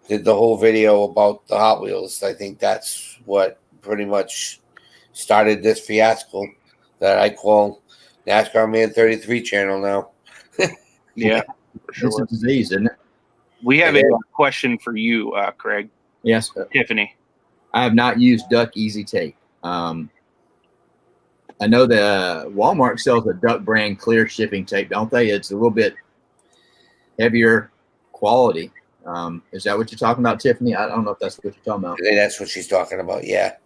whole video about the Hot Wheels, I think that's what pretty much started this fiasco that I call Nascarman 33 channel now. Yeah, for sure. It's a disease, isn't it? We have a question for you, Craig. Yes, Tiffany. I have not used Duck Easy Tape. I know that Walmart sells a Duck brand clear shipping tape, don't they? It's a little bit heavier quality. Is that what you're talking about, Tiffany? I don't know if that's what you're talking about. That's what she's talking about. Yeah.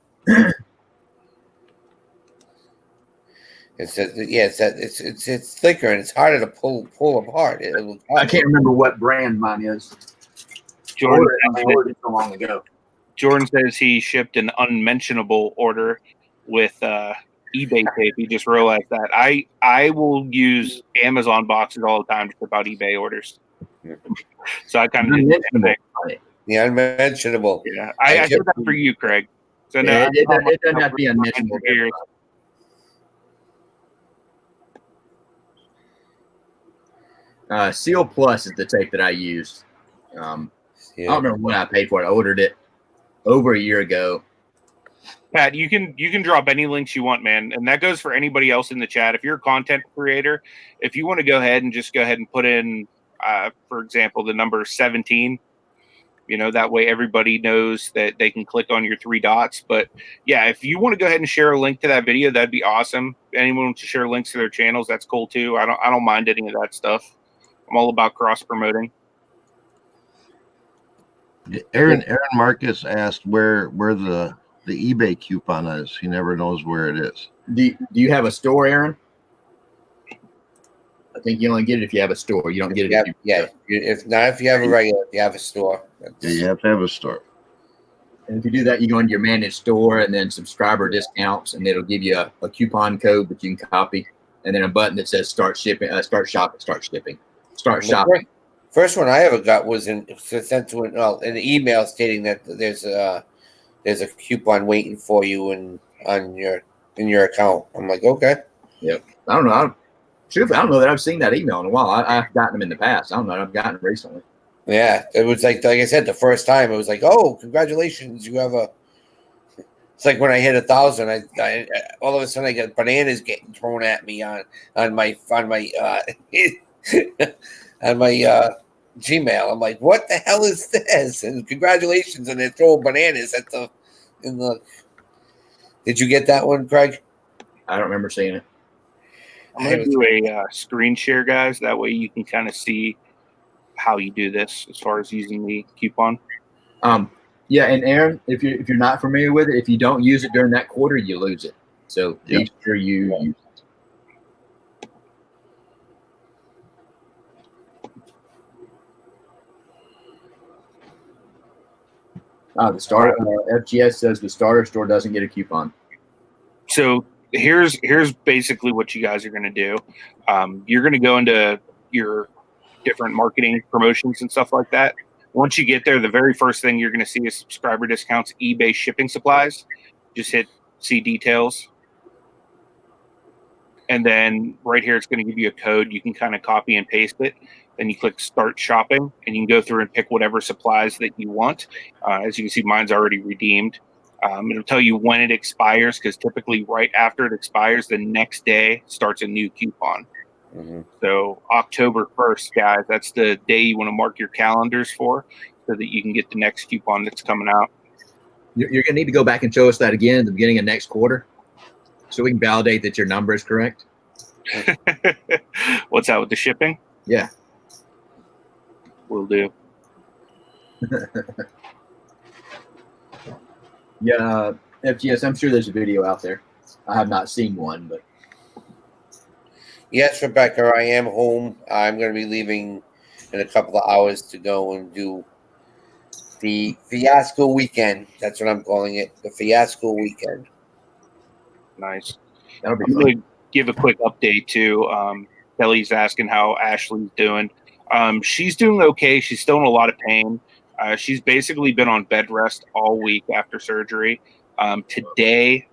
It's thicker and it's harder to pull apart. I can't remember what brand mine is. Jordan ordered it so long ago. Jordan says he shipped an unmentionable order with eBay tape. He just realized that. I will use Amazon boxes all the time to ship out eBay orders. So I kind of the unmentionable. Yeah, I did that for you, Craig. So yeah, it doesn't have to be unmentionable. Seal Plus is the tape that I used. I don't remember what I paid for it. I ordered it over a year ago. Pat, you can drop any links you want, man, and that goes for anybody else in the chat. If you're a content creator, if you want to go ahead and put in, for example, the number 17, that way everybody knows that they can click on your 3 dots. But yeah, if you want to go ahead and share a link to that video, that'd be awesome. Anyone wants to share links to their channels, that's cool too. I don't mind any of that stuff. I'm all about cross promoting. Aaron Marcus asked where the eBay coupon is. He never knows where it is. Do you have a store, Aaron? I think you only get it if you have a store. You don't get it. If you have a regular, if you have a store. Yeah, you have to have a store. And if you do that, you go into your managed store and then subscriber discounts, and it'll give you a coupon code that you can copy, and then a button that says start shipping, start shopping, start shipping, start shopping. First one I ever got was sent to an email stating that there's a coupon waiting for you in your account. I'm like, okay. Yep. I don't know. Truthfully, I don't know that I've seen that email in a while. I've gotten them in the past. I don't know. I've gotten them recently. Yeah, it was like I said, the first time it was like, oh, congratulations, you have a. It's like when I hit 1,000, I all of a sudden I got bananas getting thrown at me on my on my Gmail. I'm like, what the hell is this? And congratulations, and they're throwing bananas in the. Did you get that one, Craig? I don't remember seeing it. I'm going to do a screen share, guys. That way you can kind of see how you do this as far as using the coupon. Yeah, and Aaron, if you're not familiar with it, if you don't use it during that quarter, you lose it. So be sure you use it. The starter FGS says the starter store doesn't get a coupon. So here's basically what you guys are going to do. You're going to go into your different marketing promotions and stuff like that. Once you get there, the very first thing you're going to see is subscriber discounts, eBay shipping supplies. Just hit see details. And then right here, it's going to give you a code. You can kind of copy and paste it. Then you click start shopping, and you can go through and pick whatever supplies that you want. As you can see, mine's already redeemed. It'll tell you when it expires, because typically right after it expires, the next day starts a new coupon. Mm-hmm. So October 1st, guys, that's the day you want to mark your calendars for, so that you can get the next coupon that's coming out. You're going to need to go back and show us that again at the beginning of next quarter, so we can validate that your number is correct. What's that with the shipping? Yeah. Will do. Yeah, FGS, I'm sure there's a video out there. I have not seen one, but. Yes, Rebecca, I am home. I'm going to be leaving in a couple of hours to go and do the Fiasco Weekend. That's what I'm calling it, the Fiasco Weekend. Nice. That'll be I'm going to give a quick update too. Kelly's asking how Ashley's doing. She's doing okay. She's still in a lot of pain. She's basically been on bed rest all week after surgery. Today,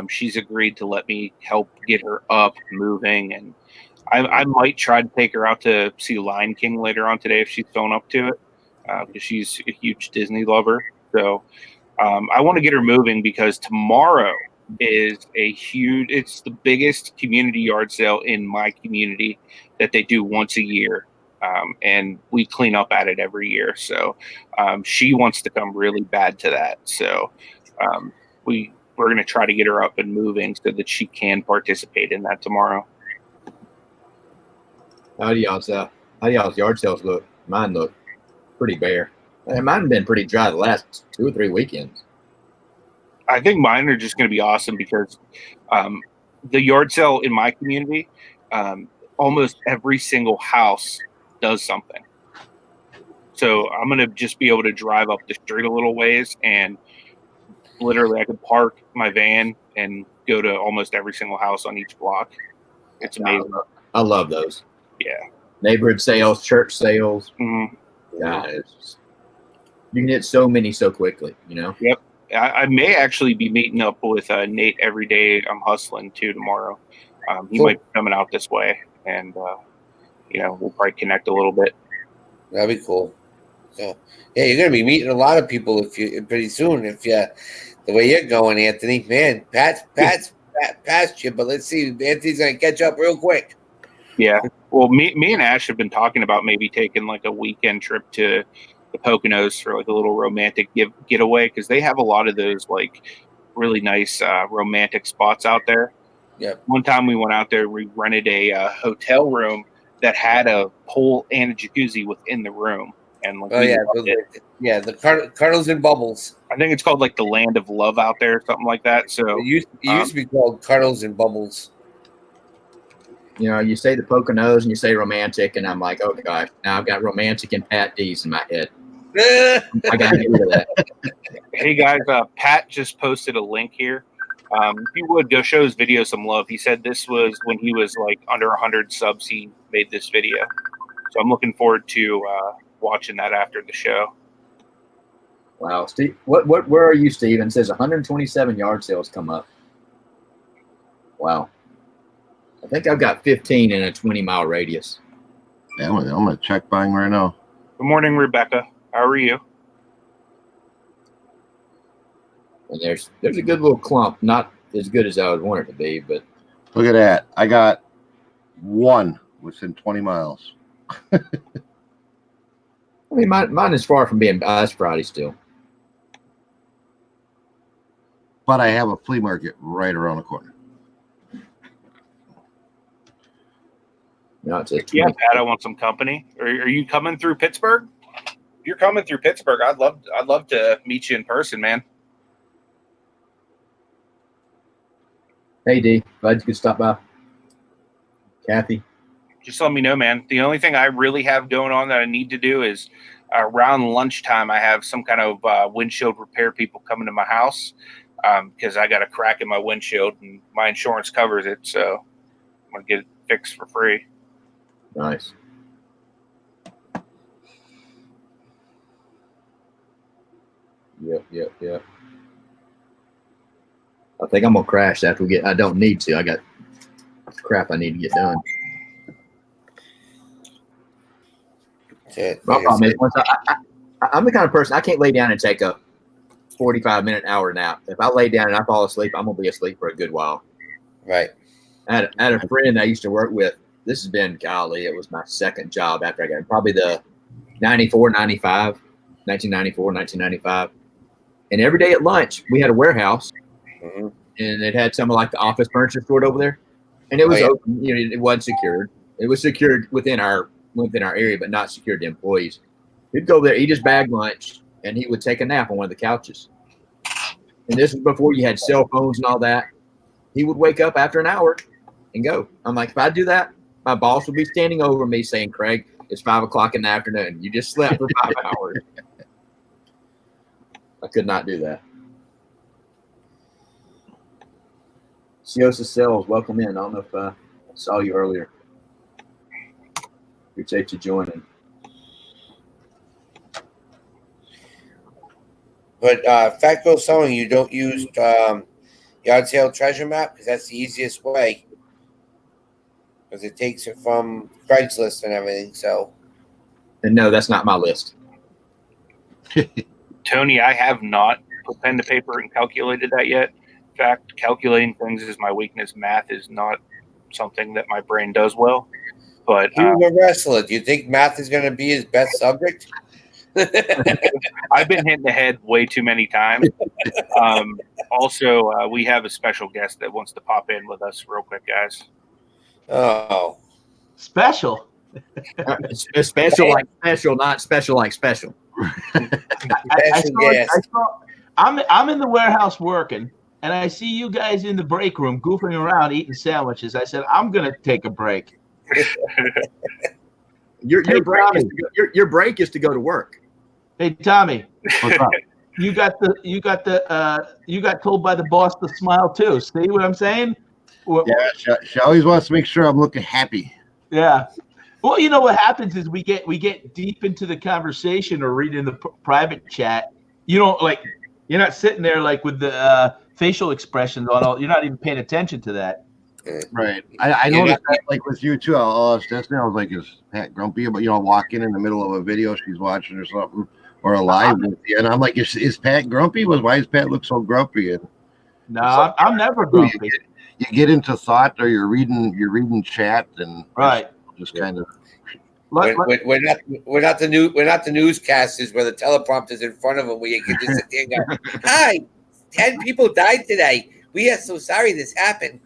she's agreed to let me help get her up, moving, and I might try to take her out to see Lion King later on today if she's feeling up to it, because she's a huge Disney lover. So I want to get her moving, because tomorrow is it's the biggest community yard sale in my community that they do once a year. And we clean up at it every year. So she wants to come really bad to that. So we're going to try to get her up and moving so that she can participate in that tomorrow. How do y'all's yard sales look? Mine look pretty bare. Mine have been pretty dry the last 2 or 3 weekends. I think mine are just going to be awesome, because the yard sale in my community, almost every single house does something. So I'm going to just be able to drive up the street a little ways, and literally I could park my van and go to almost every single house on each block. It's amazing. I love those. Yeah. Neighborhood sales, church sales. Mm-hmm. Yeah, you can hit so many so quickly, Yep. I may actually be meeting up with Nate every day. I'm hustling too tomorrow. He Cool. might be coming out this way, and we'll probably connect a little bit. That'd be cool. So, yeah, you're gonna be meeting a lot of people pretty soon if you the way you're going, Anthony. Man, Pat's past you, but let's see, Anthony's gonna catch up real quick. Yeah. Well, me and Ash have been talking about maybe taking like a weekend trip to the Poconos for like a little romantic getaway, because they have a lot of those like really nice romantic spots out there. Yeah. One time we went out there, we rented a hotel room that had a pool and a jacuzzi within the room, and like the Cuddles and Bubbles. I think it's called like the Land of Love out there, something like that. So it used to be called Cuddles and Bubbles. You say the Poconos and you say romantic, and I'm like, oh gosh, now I've got romantic and Pat D's in my head. I got to get rid of that. Hey guys, Pat just posted a link here. If you would go show his video some love. He said this was when he was like under 100 subs. He made this video, so I'm looking forward to watching that after the show. Wow, Steve, where are you, Steve? It says 127 yard sales come up. Wow, I think I've got 15 in a 20-mile radius. Yeah, I'm gonna check buying right now. Good morning, Rebecca. How are you? And there's a good little clump, not as good as I would want it to be, but look at that. I got one within 20 miles. I mean, mine is far from being Bass Friday still. But I have a flea market right around the corner. No, it says Yeah, Pat, I want some company. Are you coming through Pittsburgh? If you're coming through Pittsburgh, I'd love to meet you in person, man. Hey, D, glad you could stop by. Kathy. Just let me know, man. The only thing I really have going on that I need to do is around lunchtime, I have some kind of windshield repair people coming to my house because I got a crack in my windshield and my insurance covers it. So I'm going to get it fixed for free. Nice. Yep. I think I'm going to crash after I don't need to. I got crap I need to get done. My problem is, I'm the kind of person, I can't lay down and take a 45-minute, hour nap. If I lay down and I fall asleep, I'm going to be asleep for a good while. Right. I had a friend I used to work with. This has been, golly, it was my second job after I got probably the 1995. And every day at lunch, we had a warehouse, and it had some of like the office furniture stored over there. And it was open, it wasn't secured. It was secured within our area, but not secured to employees. He'd go there, eat his bag lunch, and he would take a nap on one of the couches. And this was before you had cell phones and all that. He would wake up after an hour and go. I'm like, if I do that, my boss would be standing over me saying, Craig, it's 5 o'clock in the afternoon. You just slept for 5 hours. I could not do that. Siosa Cells, welcome in. I don't know if I saw you earlier. Appreciate you joining. But fact goes selling, you don't use yard sale treasure map because that's the easiest way. Because it takes it from Craigslist and everything. So, and no, that's not my list. Tony, I have not put pen to paper and calculated that yet. In fact, calculating things is my weakness. Math is not something that my brain does well. But he's a wrestler. Do you think math is going to be his best subject? I've been hit in the head way too many times. Also, we have a special guest that wants to pop in with us real quick, guys. Oh, special. Special like special, not special like special. I'm in the warehouse working, and I see you guys in the break room goofing around eating sandwiches. I said, I'm going to take a break. Your break is to go to work. Hey, Tommy, what's up? You got told by the boss to smile too. See what I'm saying? Yeah, she always wants to make sure I'm looking happy. Yeah. Well, you know what happens is we get deep into the conversation or reading the private chat. You don't you're not sitting there like with the facial expressions on all. You're not even paying attention to that. Right. I You're noticed not- that, like with you too. I was listening. I was like, is Pat grumpy? But walk in the middle of a video she's watching or something, or a live with you, and I'm like, is Pat grumpy? Why does Pat look so grumpy? And No, it's like, I'm never grumpy. you get into thought, or you're reading chat, and Right. just kind of. We're not the newscasters where the teleprompter's in front of them where you can just sit there and go, "Hi, 10 people died today. We are so sorry this happened."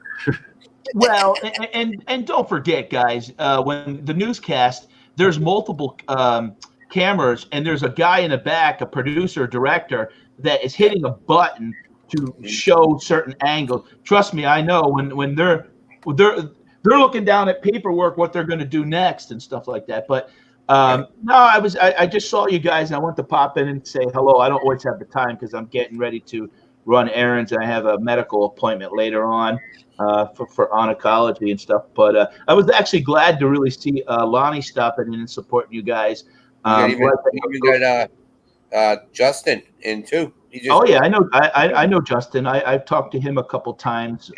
Well, and don't forget, guys, when the newscast, there's multiple cameras, and there's a guy in the back, a producer, director, that is hitting a button to show certain angles. Trust me, I know when they're looking down at paperwork, what they're going to do next and stuff like that. But no, I just saw you guys, and I want to pop in and say hello. I don't always have the time because I'm getting ready to run errands, and I have a medical appointment later on for oncology and stuff. But I was actually glad to really see Lonnie stopping in and supporting you guys. You even got Justin in too. I know Justin. I've talked to him a couple times.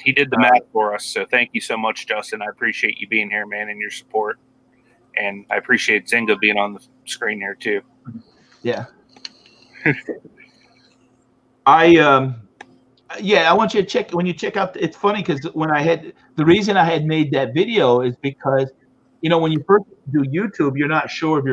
He did the math for us, so thank you so much, Justin. I appreciate you being here, man, and your support. And I appreciate Zinga being on the screen here too. Yeah. I want you to check when you check out. It's funny because the reason I had made that video is because when you first do YouTube, you're not sure if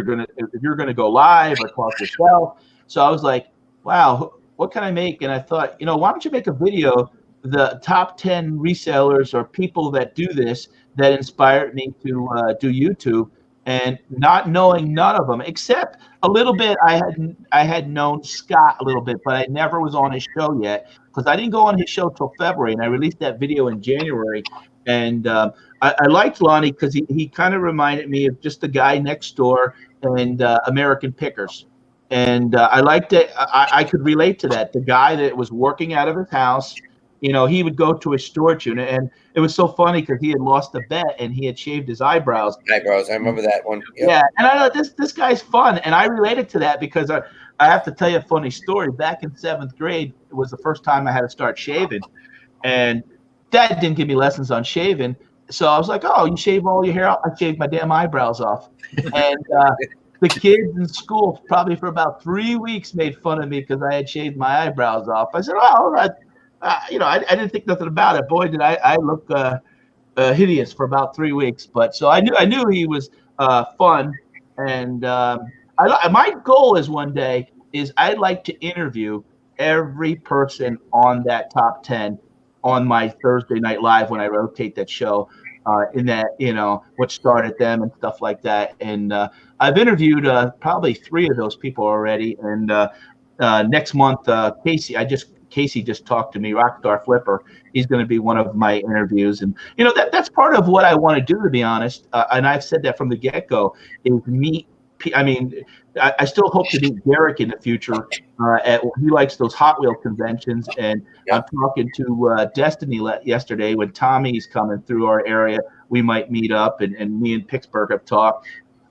you're gonna go live or talk yourself. So I was like, wow, what can I make? And I thought, why don't you make a video, the top 10 resellers or people that do this that inspired me to do YouTube, and not knowing none of them except a little bit. I had known Scott a little bit, but I never was on his show yet because I didn't go on his show till February, and I released that video in January. And I liked Lonnie because he kind of reminded me of just the guy next door and American Pickers. And I liked it. I could relate to that. The guy that was working out of his house, he would go to a storage unit, and it was so funny because he had lost a bet and he had shaved his eyebrows. I remember that one. Yep. Yeah, and I know this guy's fun, and I related to that because I have to tell you a funny story. Back in 7th grade, it was the first time I had to start shaving, and Dad didn't give me lessons on shaving, so I was like, "Oh, you shave all your hair off?" I shaved my damn eyebrows off, and the kids in school probably for about 3 weeks made fun of me because I had shaved my eyebrows off. I said, "Oh, I didn't think nothing about it. Boy, did I look hideous for about 3 weeks." But so I knew he was fun, and my goal is one day is I'd like to interview every person on that top 10 on my Thursday Night Live when I rotate that show. In that, what started them and stuff like that. And I've interviewed probably 3 of those people already. And next month, Casey just talked to me, Rockstar Flipper. He's going to be one of my interviews. And, that's part of what I want to do, to be honest. And I've said that from the get-go, is meet. I still hope to meet Derek in the future. He likes those Hot Wheel conventions, and I'm talking to Destiny yesterday when Tommy's coming through our area. We might meet up, and me and Pittsburgh have talked.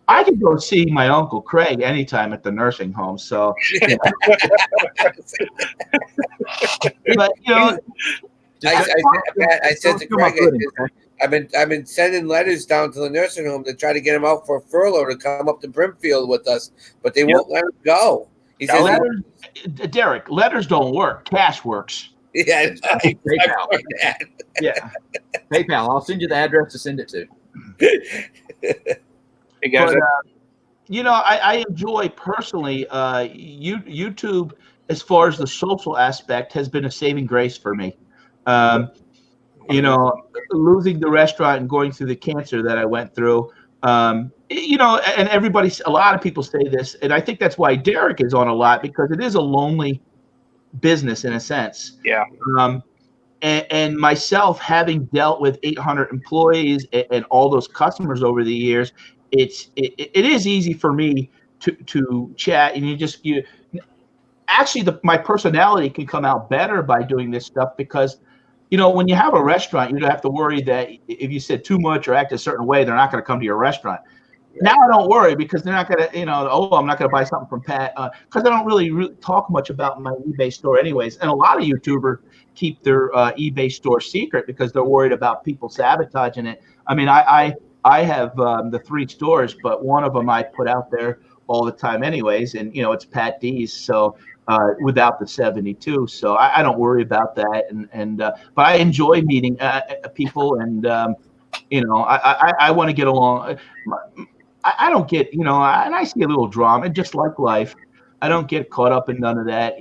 I can go see my Uncle Craig anytime at the nursing home. So, but I said to Craig, I've been sending letters down to the nursing home to try to get him out for a furlough to come up to Brimfield with us, but they won't let him go. He says, Derek, letters don't work. Cash works. Yeah, PayPal. Yeah, PayPal. I'll send you the address to send it to. Hey guys, but, I enjoy personally YouTube as far as the social aspect has been a saving grace for me. Losing the restaurant and going through the cancer that I went through, and a lot of people say this, and I think that's why Derek is on a lot, because it is a lonely business in a sense. Yeah. And myself, having dealt with 800 employees and all those customers over the years, it is easy for me to chat, and my personality can come out better by doing this stuff, because when you have a restaurant, you don't have to worry that if you said too much or act a certain way, they're not going to come to your restaurant. Now I don't worry because they're not gonna, I'm not gonna buy something from Pat because I don't really talk much about my eBay store anyways. And a lot of YouTubers keep their eBay store secret because they're worried about people sabotaging it. I mean, I have the 3 stores, but one of them I put out there all the time anyways, and it's Pat D's, so without the 72, so I don't worry about that. And but I enjoy meeting people, and I want to get along. I don't get, and I see a little drama, just like life. I don't get caught up in none of that.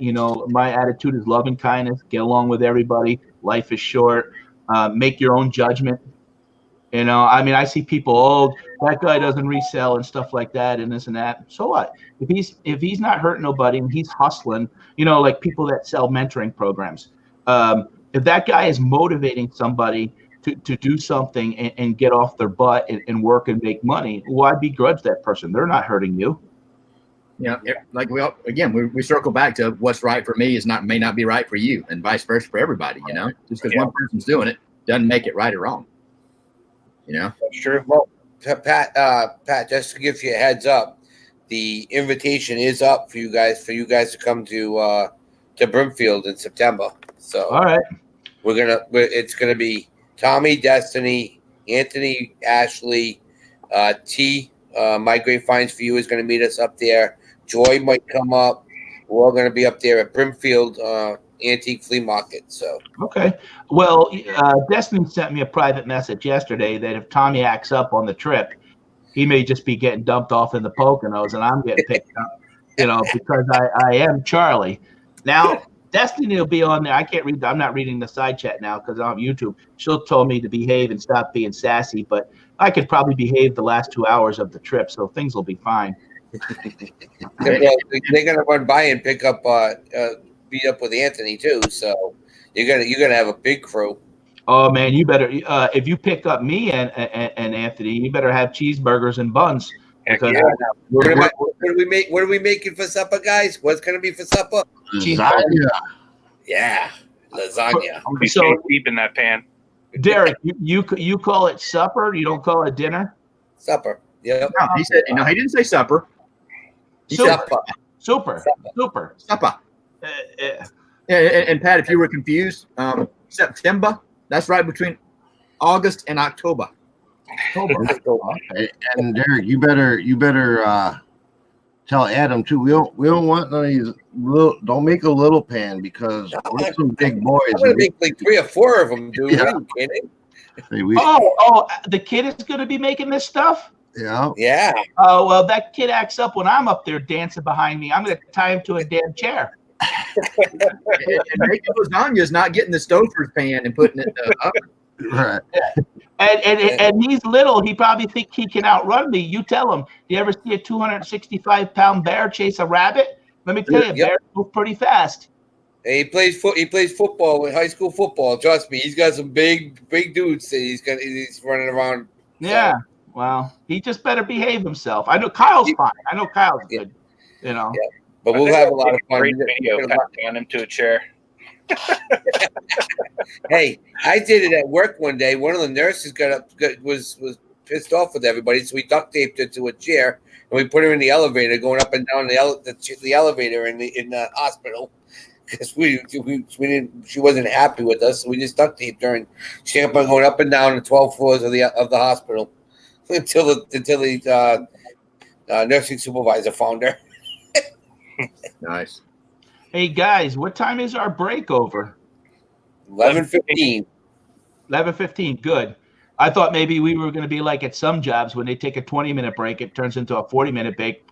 My attitude is love and kindness. Get along with everybody. Life is short. Make your own judgment. I mean, I see people, that guy doesn't resell and stuff like that and this and that. So what? If he's not hurting nobody and he's hustling, like people that sell mentoring programs. If that guy is motivating somebody to do something and get off their butt and work and make money, why begrudge that person? They're not hurting you. Like we circle back to what's right for me may not be right for you, and vice versa for everybody. Just because one person's doing it doesn't make it right or wrong. That's true. Well, Pat, just to give you a heads up, the invitation is up for you guys to come to Brimfield in September. So all right, it's gonna be Tommy, Destiny, Anthony, Ashley, T. My Great Finds for You is going to meet us up there. Joy might come up. We're all going to be up there at Brimfield Antique Flea Market. So okay. Well, Destiny sent me a private message yesterday that if Tommy acts up on the trip, he may just be getting dumped off in the Poconos, and I'm getting picked up, because I am Charlie. Now, Destiny will be on there. I can't read. I'm not reading the side chat now because I'm on YouTube. She'll tell me to behave and stop being sassy, but I could probably behave the last 2 hours of the trip, so things will be fine. they're going to run by and pick up, beat up with Anthony too. So you're gonna have a big crew. Oh man, you better if you pick up me and Anthony, you better have cheeseburgers and buns. Because what are we making for supper, guys? What's gonna be for supper? Lasagna. Yeah, lasagna. I'm be deep in that pan. Derek, you call it supper? You don't call it dinner? Supper. Yeah. No, he said. He didn't say supper. Super. Supper. Yeah. And Pat, if you were confused, September. That's right between August and October. And Derek, you better tell Adam too. We don't want none of these don't make a little pan because we're some big boys. I'm gonna make like 3 or 4 of them, dude. Yeah. Are you kidding? The kid is gonna be making this stuff? Yeah. Yeah. Oh well, that kid acts up when I'm up there dancing behind me. I'm gonna tie him to a damn chair. And making lasagna is not getting the stouffer's pan and putting it in the oven. Right. And he's little. He probably think he can outrun me. You tell him. Do you ever see a 265-pound bear chase a rabbit? Let me tell you, bears move pretty fast. And he plays football, high school football. Trust me, he's got some big dudes that he's running around. Yeah. So. Well, he just better behave himself. I know Kyle's fine. I know Kyle's good. Yeah. But we'll have a lot of fun. Great video tying him to a chair. Hey, I did it at work one day. One of the nurses was pissed off with everybody, so we duct taped her to a chair and we put her in the elevator, going up and down the elevator in the hospital because we didn't. She wasn't happy with us, so we just duct taped her and she kept on going up and down the 12 floors of the hospital until the nursing supervisor found her. Nice. Hey guys, what time is our break over? 11:15. 11:15. Good. I thought maybe we were going to be like at some jobs when they take a 20-minute break, it turns into a 40-minute break.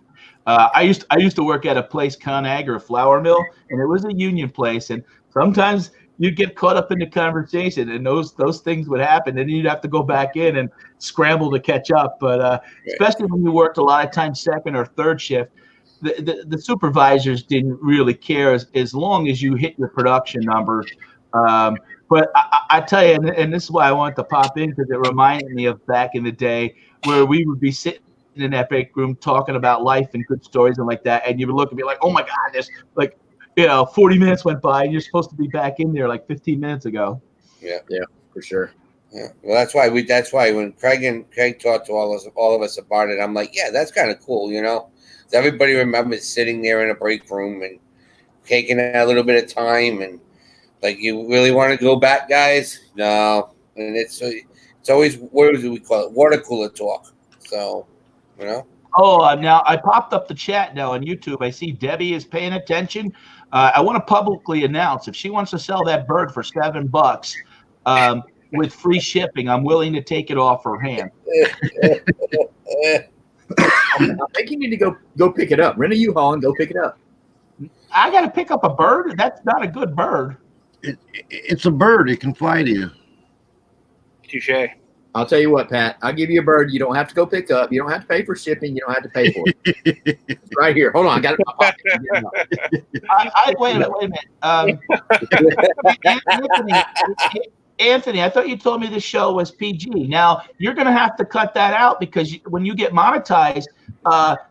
I used to work at a place, ConAgra flour mill, and it was a union place. And sometimes you'd get caught up in the conversation, and those things would happen, and you'd have to go back in and scramble to catch up. But especially when you worked a lot of times second or third shift. The supervisors didn't really care as long as you hit your production numbers. But I tell you, and this is why I wanted to pop in because it reminded me of back in the day where we would be sitting in that break room talking about life and good stories and like that, and you would look at me like, oh my God, this 40 minutes went by and you're supposed to be back in there like 15 minutes ago. Yeah, for sure. Yeah. Well, that's why when Craig talked to all of us about it, I'm like, yeah, that's kind of cool, you know. Everybody remembers sitting there in a break room and taking a little bit of time, and like, you really want to go back, guys? No, and it's always, what do we call it? Water cooler talk. So, you know. Oh, now I popped up the chat now on YouTube. I see Debbie is paying attention. I want to publicly announce if she wants to sell that bird for $7 with free shipping, I'm willing to take it off her hand. I think you need to go pick it up. Rent a U-Haul and go pick it up. I got to pick up a bird? That's not a good bird. It's a bird. It can fly to you. Touche. I'll tell you what, Pat. I'll give you a bird. You don't have to go pick up. You don't have to pay for shipping. You don't have to pay for it. It's right here. Hold on. I got it in my pocket. Wait a minute. Anthony, I thought you told me the show was PG. Now you're going to have to cut that out because when you get monetized,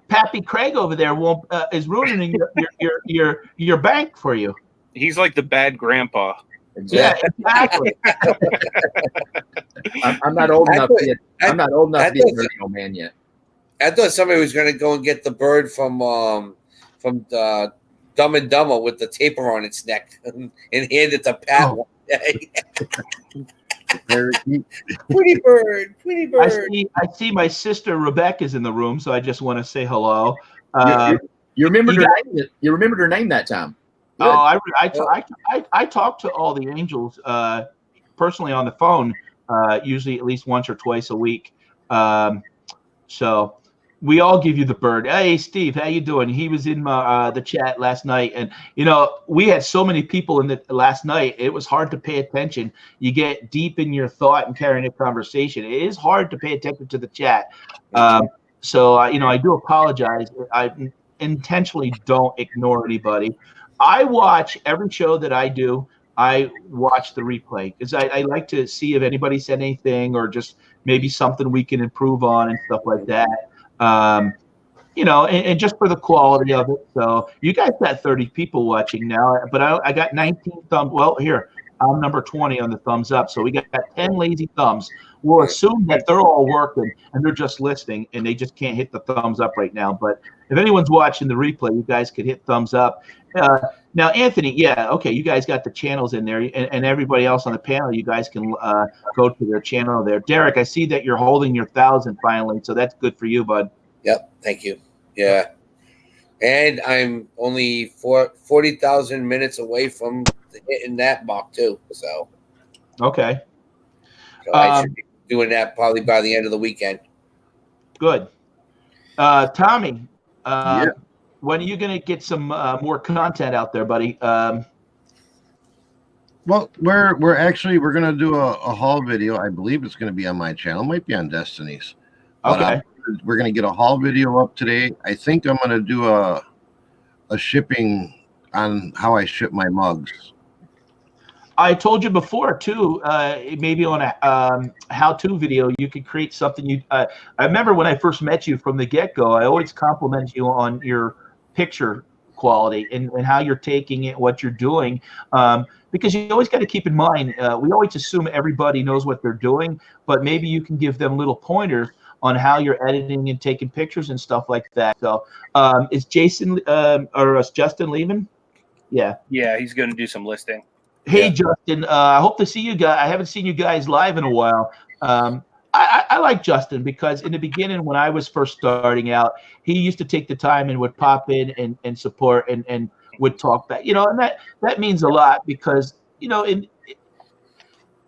Pappy Craig over there is ruining your bank for you. He's like the bad grandpa. Exactly. Yeah, exactly. I'm not old enough to be a radio man yet. I thought somebody was going to go and get the bird from Dumb and Dumber with the taper on its neck and hand it to Pat one day. Pretty bird. I see my sister Rebecca's in the room, so I just want to say hello. You remembered her name. You remembered her name that time. Good. Oh, I talk to all the angels personally on the phone, usually at least once or twice a week. So we all give you the bird. Hey, Steve, how you doing? He was in the chat last night, and we had so many people in the last night. It was hard to pay attention. You get deep in your thought and carrying a conversation. It is hard to pay attention to the chat. So I do apologize. I intentionally don't ignore anybody. I watch every show that I do. I watch the replay because I like to see if anybody said anything or just maybe something we can improve on and stuff like that. And just for the quality of it. So you guys got 30 people watching now, but I got 19 thumbs. Well, here, I'm number 20 on the thumbs up. So we got 10 lazy thumbs. We'll assume that they're all working and they're just listening and they just can't hit the thumbs up right now. But if anyone's watching the replay, you guys could hit thumbs up. Now, Anthony, yeah, okay, you guys got the channels in there, and everybody else on the panel, you guys can go to their channel there. Derek, I see that you're holding your 1,000 finally, so that's good for you, bud. Yep, thank you. Yeah, and I'm only 40,000 minutes away from hitting that mark too. So okay, I should be doing that probably by the end of the weekend. Good, Tommy. Yeah. When are you going to get some more content out there, buddy? Well, we're going to do a haul video. I believe it's going to be on my channel. It might be on Destiny's. But, okay. We're going to get a haul video up today. I think I'm going to do a shipping on how I ship my mugs. I told you before too. Maybe on a how-to video, you could create something. I remember when I first met you from the get-go. I always complimented you on your picture quality and how you're taking it, what you're doing, because you always got to keep in mind. We always assume everybody knows what they're doing, but maybe you can give them little pointers on how you're editing and taking pictures and stuff like that. So, is Jason or is Justin leaving? Yeah, he's going to do some listing. Hey, Justin, I hope to see you guys. I haven't seen you guys live in a while. I like Justin because in the beginning, when I was first starting out, he used to take the time and would pop in and support and would talk back, and that means a lot because, in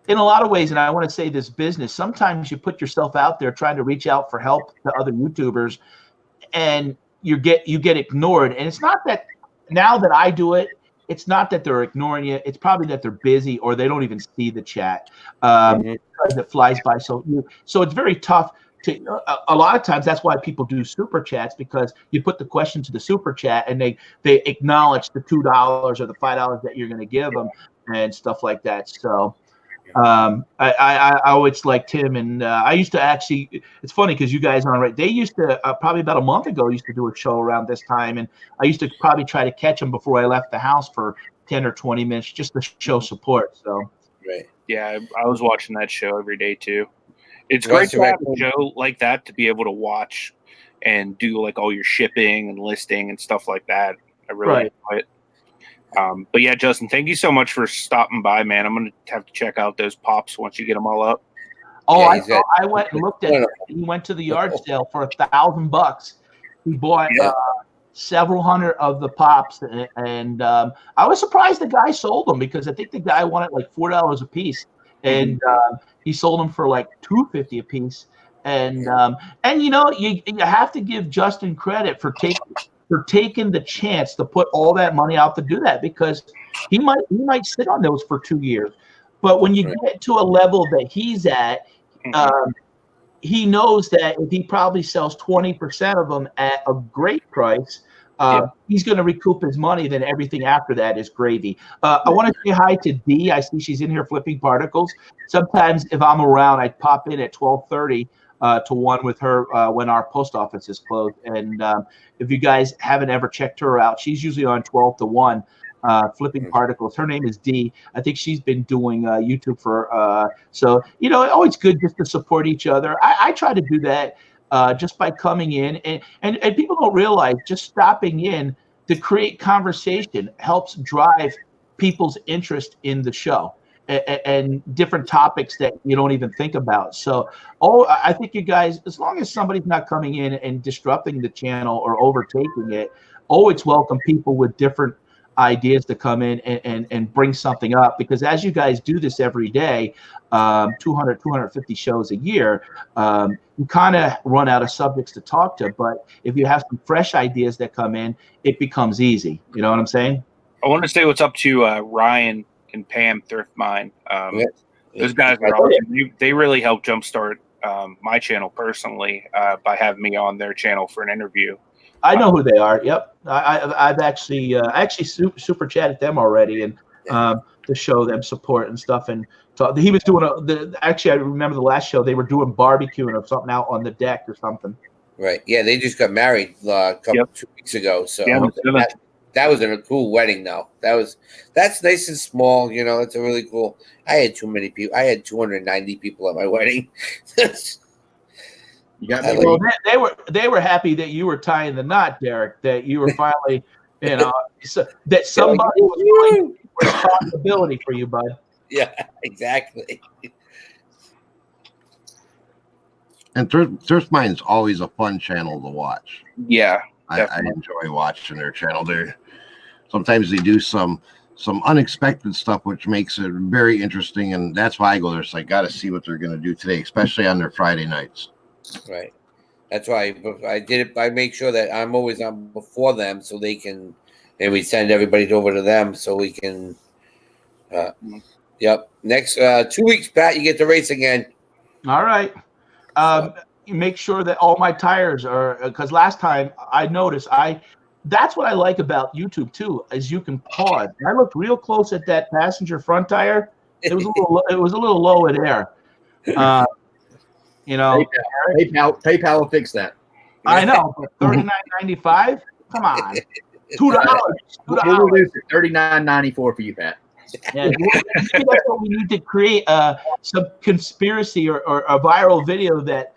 a lot of ways, and I want to say this business, sometimes you put yourself out there trying to reach out for help to other YouTubers and you get ignored. And it's not that now that I do it, it's not that they're ignoring you. It's probably that they're busy or they don't even see the chat because it flies by. So it's very tough to. A lot of times that's why people do super chats because you put the question to the super chat and they acknowledge the $2 or the $5 that you're going to give them and stuff like that. So I always liked him, and I used to actually. It's funny because you guys aren't right. They used to probably about a month ago used to do a show around this time, and I used to probably try to catch them before I left the house for 10 or 20 minutes just to show support. So Right. Yeah, I was watching that show every day too. It's Russ great to have a directed- show like that to be able to watch and do like all your shipping and listing and stuff like that. I really enjoy it. But yeah, Justin, thank you so much for stopping by, man. I'm gonna have to check out those pops once you get them all up. Oh, Yeah, I went and looked at it. He went to the yard sale for $1,000. He bought several hundred of the pops, and I was surprised the guy sold them because I think the guy wanted like $4 a piece, and he sold them for like $2.50 a piece. And you know, you have to give Justin credit for taking the chance to put all that money out to do that, because he might sit on those for 2 years, but when you get to a level that he's at, he knows that if he probably sells 20% of them at a great price, he's going to recoup his money. Then everything after that is gravy. I want to say hi to Dee. I see she's in here flipping particles. Sometimes if I'm around, I pop in at 12:30 to 1 with her when our post office is closed. And if you guys haven't ever checked her out, she's usually on 12 to 1. Flipping particles. Her name is Dee. I think she's been doing YouTube for so you know, always good just to support each other. I try to do that just by coming in, and people don't realize just stopping in to create conversation helps drive people's interest in the show and different topics that you don't even think about. So I think you guys, as long as somebody's not coming in and disrupting the channel or overtaking it, always welcome people with different ideas to come in and bring something up, because as you guys do this every day, 250 shows a year, you kind of run out of subjects to talk to. But if you have some fresh ideas that come in, it becomes easy. You know what I'm saying? I want to say what's up to Ryan and Pam Thrift Mine. Those guys are awesome. They really helped jumpstart my channel personally by having me on their channel for an interview. I know who they are. Yep, I've actually super chatted them already, and to show them support and stuff. And he was doing actually, I remember the last show they were doing barbecuing or something out on the deck or something. Right. Yeah, they just got married a couple 2 weeks ago. So that was a cool wedding. Though that's nice and small. You know, it's a really cool. I had too many people. I had 290 people at my wedding. You got well, they were happy that you were tying the knot, Derek. That you were finally, you know, that somebody was willing to take responsibility for you, bud. Yeah, exactly. And Thrift Mine's always a fun channel to watch. Yeah, I enjoy watching their channel. Sometimes they do some unexpected stuff, which makes it very interesting, and that's why I go there. So I got to see what they're going to do today, especially on their Friday nights. Right. That's why I did it. I make sure that I'm always on before them, so they can, and we send everybody over to them so we can. Yep. Next 2 weeks, Pat, you get to race again. All right. You make sure that all my tires are, because last time I noticed that's what I like about YouTube too, is you can pause. I looked real close at that passenger front tire. It was a little low in air. You know, PayPal will fix that. I know, but $39.95. Come on, $2. We'll reduce it $39.94 for you, Pat. Yeah, maybe that's what we need to create some conspiracy or a viral video that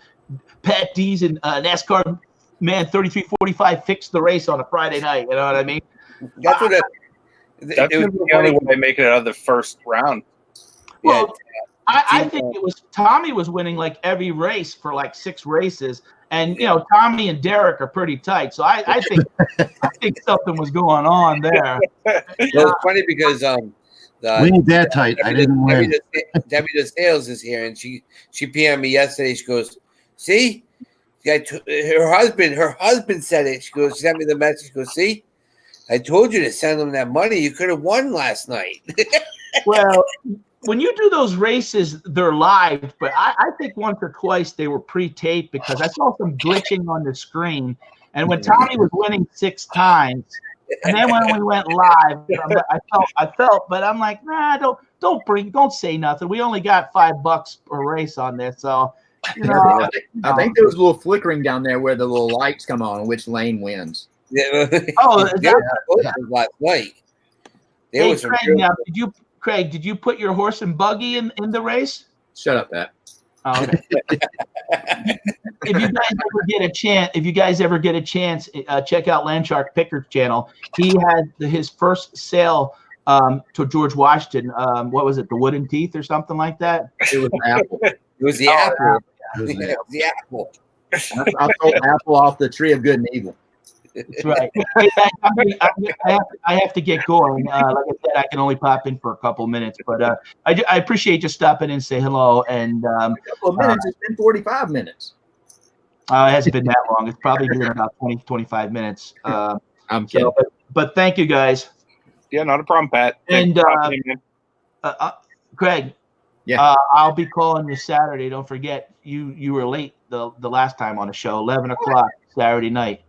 Pat D's and NASCAR man 3345 fixed the race on a Friday night. You know what I mean? That's what that's the only way they make it out of the first round. Well, I think it was Tommy was winning like every race for like 6 races, and you know Tommy and Derek are pretty tight, so I think something was going on there. Well, it's funny because we ain't that tight. I didn't win. Debbie the sales is here, and she PM'd me yesterday. She goes, "See, her husband said it." She goes, she sent me the message. She goes, "See, I told you to send them that money. You could have won last night." Well, when you do those races, they're live, but I think once or twice they were pre-taped because I saw some glitching on the screen. And when Tommy was winning 6 times, and then when we went live, I felt, but I'm like, nah, don't say nothing. We only got $5 per race on this, so you know. I think there was a little flickering down there where the little lights come on, which lane wins. Yeah. Oh, last night. hey, Craig, now, Craig, did you put your horse and buggy in the race? Shut up, Pat. Oh, okay. If you guys ever get a chance, check out Landshark Picker's channel. He had his first sale to George Washington. What was it, the Wooden Teeth or something like that? It was Apple. It was the apple. It was It was the apple. I sold Apple off the tree of good and evil. That's right. Hey, I have to get going. Like I said, I can only pop in for a couple minutes, but I appreciate you stopping in and say hello. And A couple of minutes. It's been 45 minutes. it hasn't been that long. It's probably been about 20, 25 minutes. I'm kidding. So, but thank you guys. Yeah, not a problem, Pat. And Thanks. Greg, Yeah. I'll be calling you Saturday. Don't forget, you were late the last time on the show, 11 o'clock Saturday night.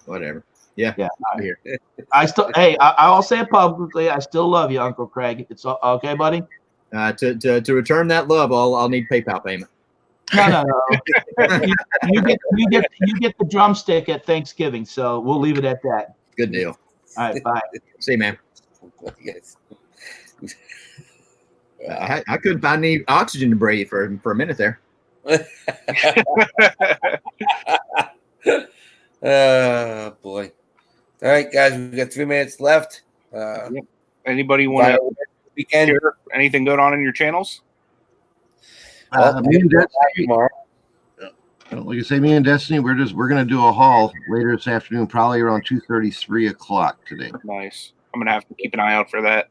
Whatever. Yeah. I'm here. I'll say it publicly. I still love you, Uncle Craig. It's okay, buddy. To return that love, I'll need PayPal payment. No. you get the drumstick at Thanksgiving, so we'll leave it at that. Good deal. All right, bye. See you, man. Yes. I couldn't find any oxygen to breathe for a minute there. Oh boy! All right, guys, we've got 3 minutes left. Anybody want to Weekend. share anything going on in your channels? Me and Destiny, Tomorrow. like I say, me and Destiny, we're gonna do a haul later this afternoon, probably around 2:30, 3 o'clock today. Nice. I'm gonna have to keep an eye out for that.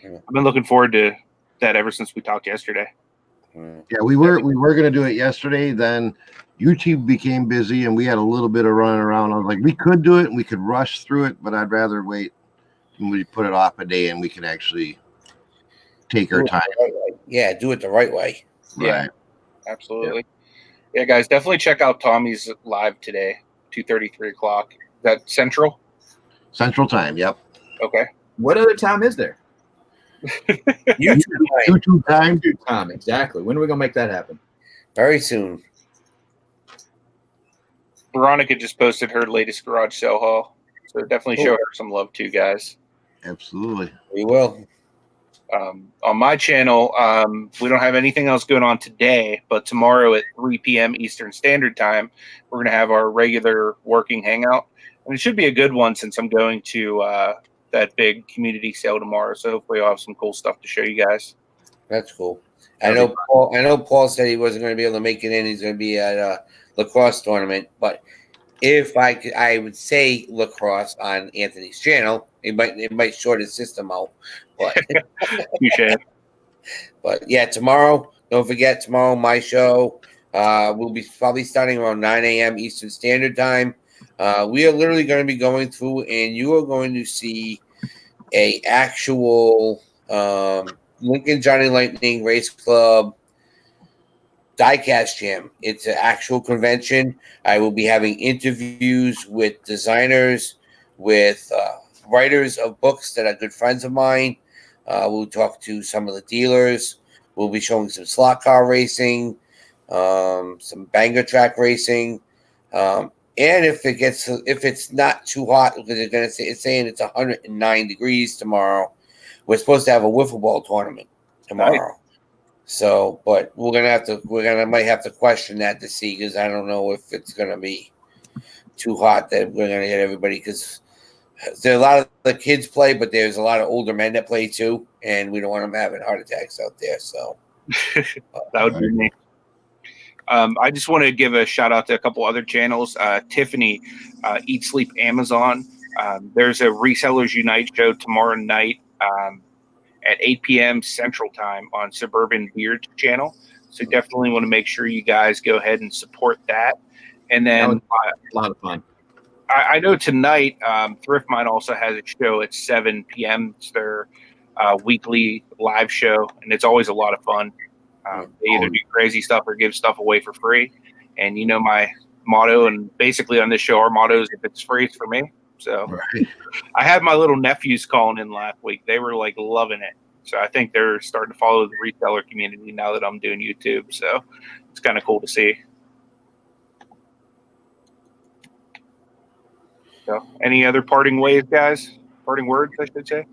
Yeah. I've been looking forward to that ever since we talked yesterday. Yeah, we were gonna do it yesterday. Then YouTube became busy, and we had a little bit of running around. I was like, we could do it, and we could rush through it, but I'd rather wait and we put it off a day, and we can actually take our time. Yeah, do it the right way. Yeah. Right. Absolutely. Yeah, guys, definitely check out Tommy's live today, 2:30, 3 o'clock. Is that Central? Central Time. Yep. Okay. What other time is there? YouTube time. Time, exactly. When are we gonna make that happen? Very soon. Veronica just posted her latest garage sale haul. So definitely show Cool. her some love too, guys. Absolutely. We will. On my channel, we don't have anything else going on today, but tomorrow at 3 p.m. Eastern Standard Time, we're going to have our regular working hangout. And it should be a good one since I'm going to that big community sale tomorrow. So hopefully I'll have some cool stuff to show you guys. That's cool. I know Paul said he wasn't going to be able to make it in. He's going to be at a lacrosse tournament. But if I could, I would say lacrosse on Anthony's channel. It might short his system out. But But yeah, tomorrow, don't forget, tomorrow, my show will be probably starting around 9 a.m. Eastern Standard Time. We are literally going to be going through, and you are going to see a actual Lincoln Johnny Lightning Race Club diecast jam. It's an actual convention. I will be having interviews with designers, with writers of books that are good friends of mine. We'll talk to some of the dealers. We'll be showing some slot car racing, some banger track racing, and if it's not too hot, because it's saying it's 109 degrees tomorrow. We're supposed to have a wiffle ball tournament tomorrow. Nice. So, but might have to question that to see, because I don't know if it's gonna be too hot that we're gonna get everybody, because there are a lot of the kids play, but there's a lot of older men that play too, and we don't want them having heart attacks out there. So that would be me. I just want to give a shout out to a couple other channels. Tiffany, Eat Sleep Amazon. There's a Resellers Unite show tomorrow night at 8 p.m. Central Time on Suburban Beard's channel. So definitely want to make sure you guys go ahead and support that. And then a lot of fun. I know tonight Thrift Mind also has a show at 7 p.m. It's their weekly live show, and it's always a lot of fun. They either do crazy stuff or give stuff away for free. And you know my motto, and basically on this show, our motto is if it's free, it's for me. So right. I had my little nephews calling in last week. They were like loving it. So I think they're starting to follow the reseller community now that I'm doing YouTube. So it's kind of cool to see. So any other parting ways, guys? Parting words, I should say.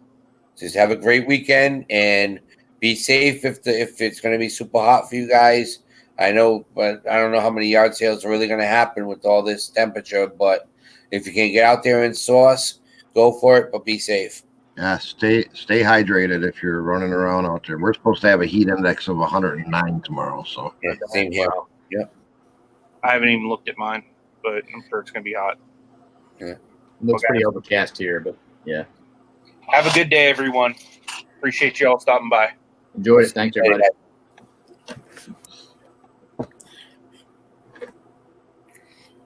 just have a great weekend and be safe if it's going to be super hot for you guys. I know, but I don't know how many yard sales are really going to happen with all this temperature. But if you can get out there and source, go for it, but be safe. Yeah, stay hydrated if you're running around out there. We're supposed to have a heat index of 109 tomorrow. So Yeah, same here. Yep. I haven't even looked at mine, but I'm sure it's going to be hot. Yeah. Looks pretty overcast here, but yeah. Have a good day, everyone. Appreciate you all stopping by. Enjoyed it. Thanks, everybody.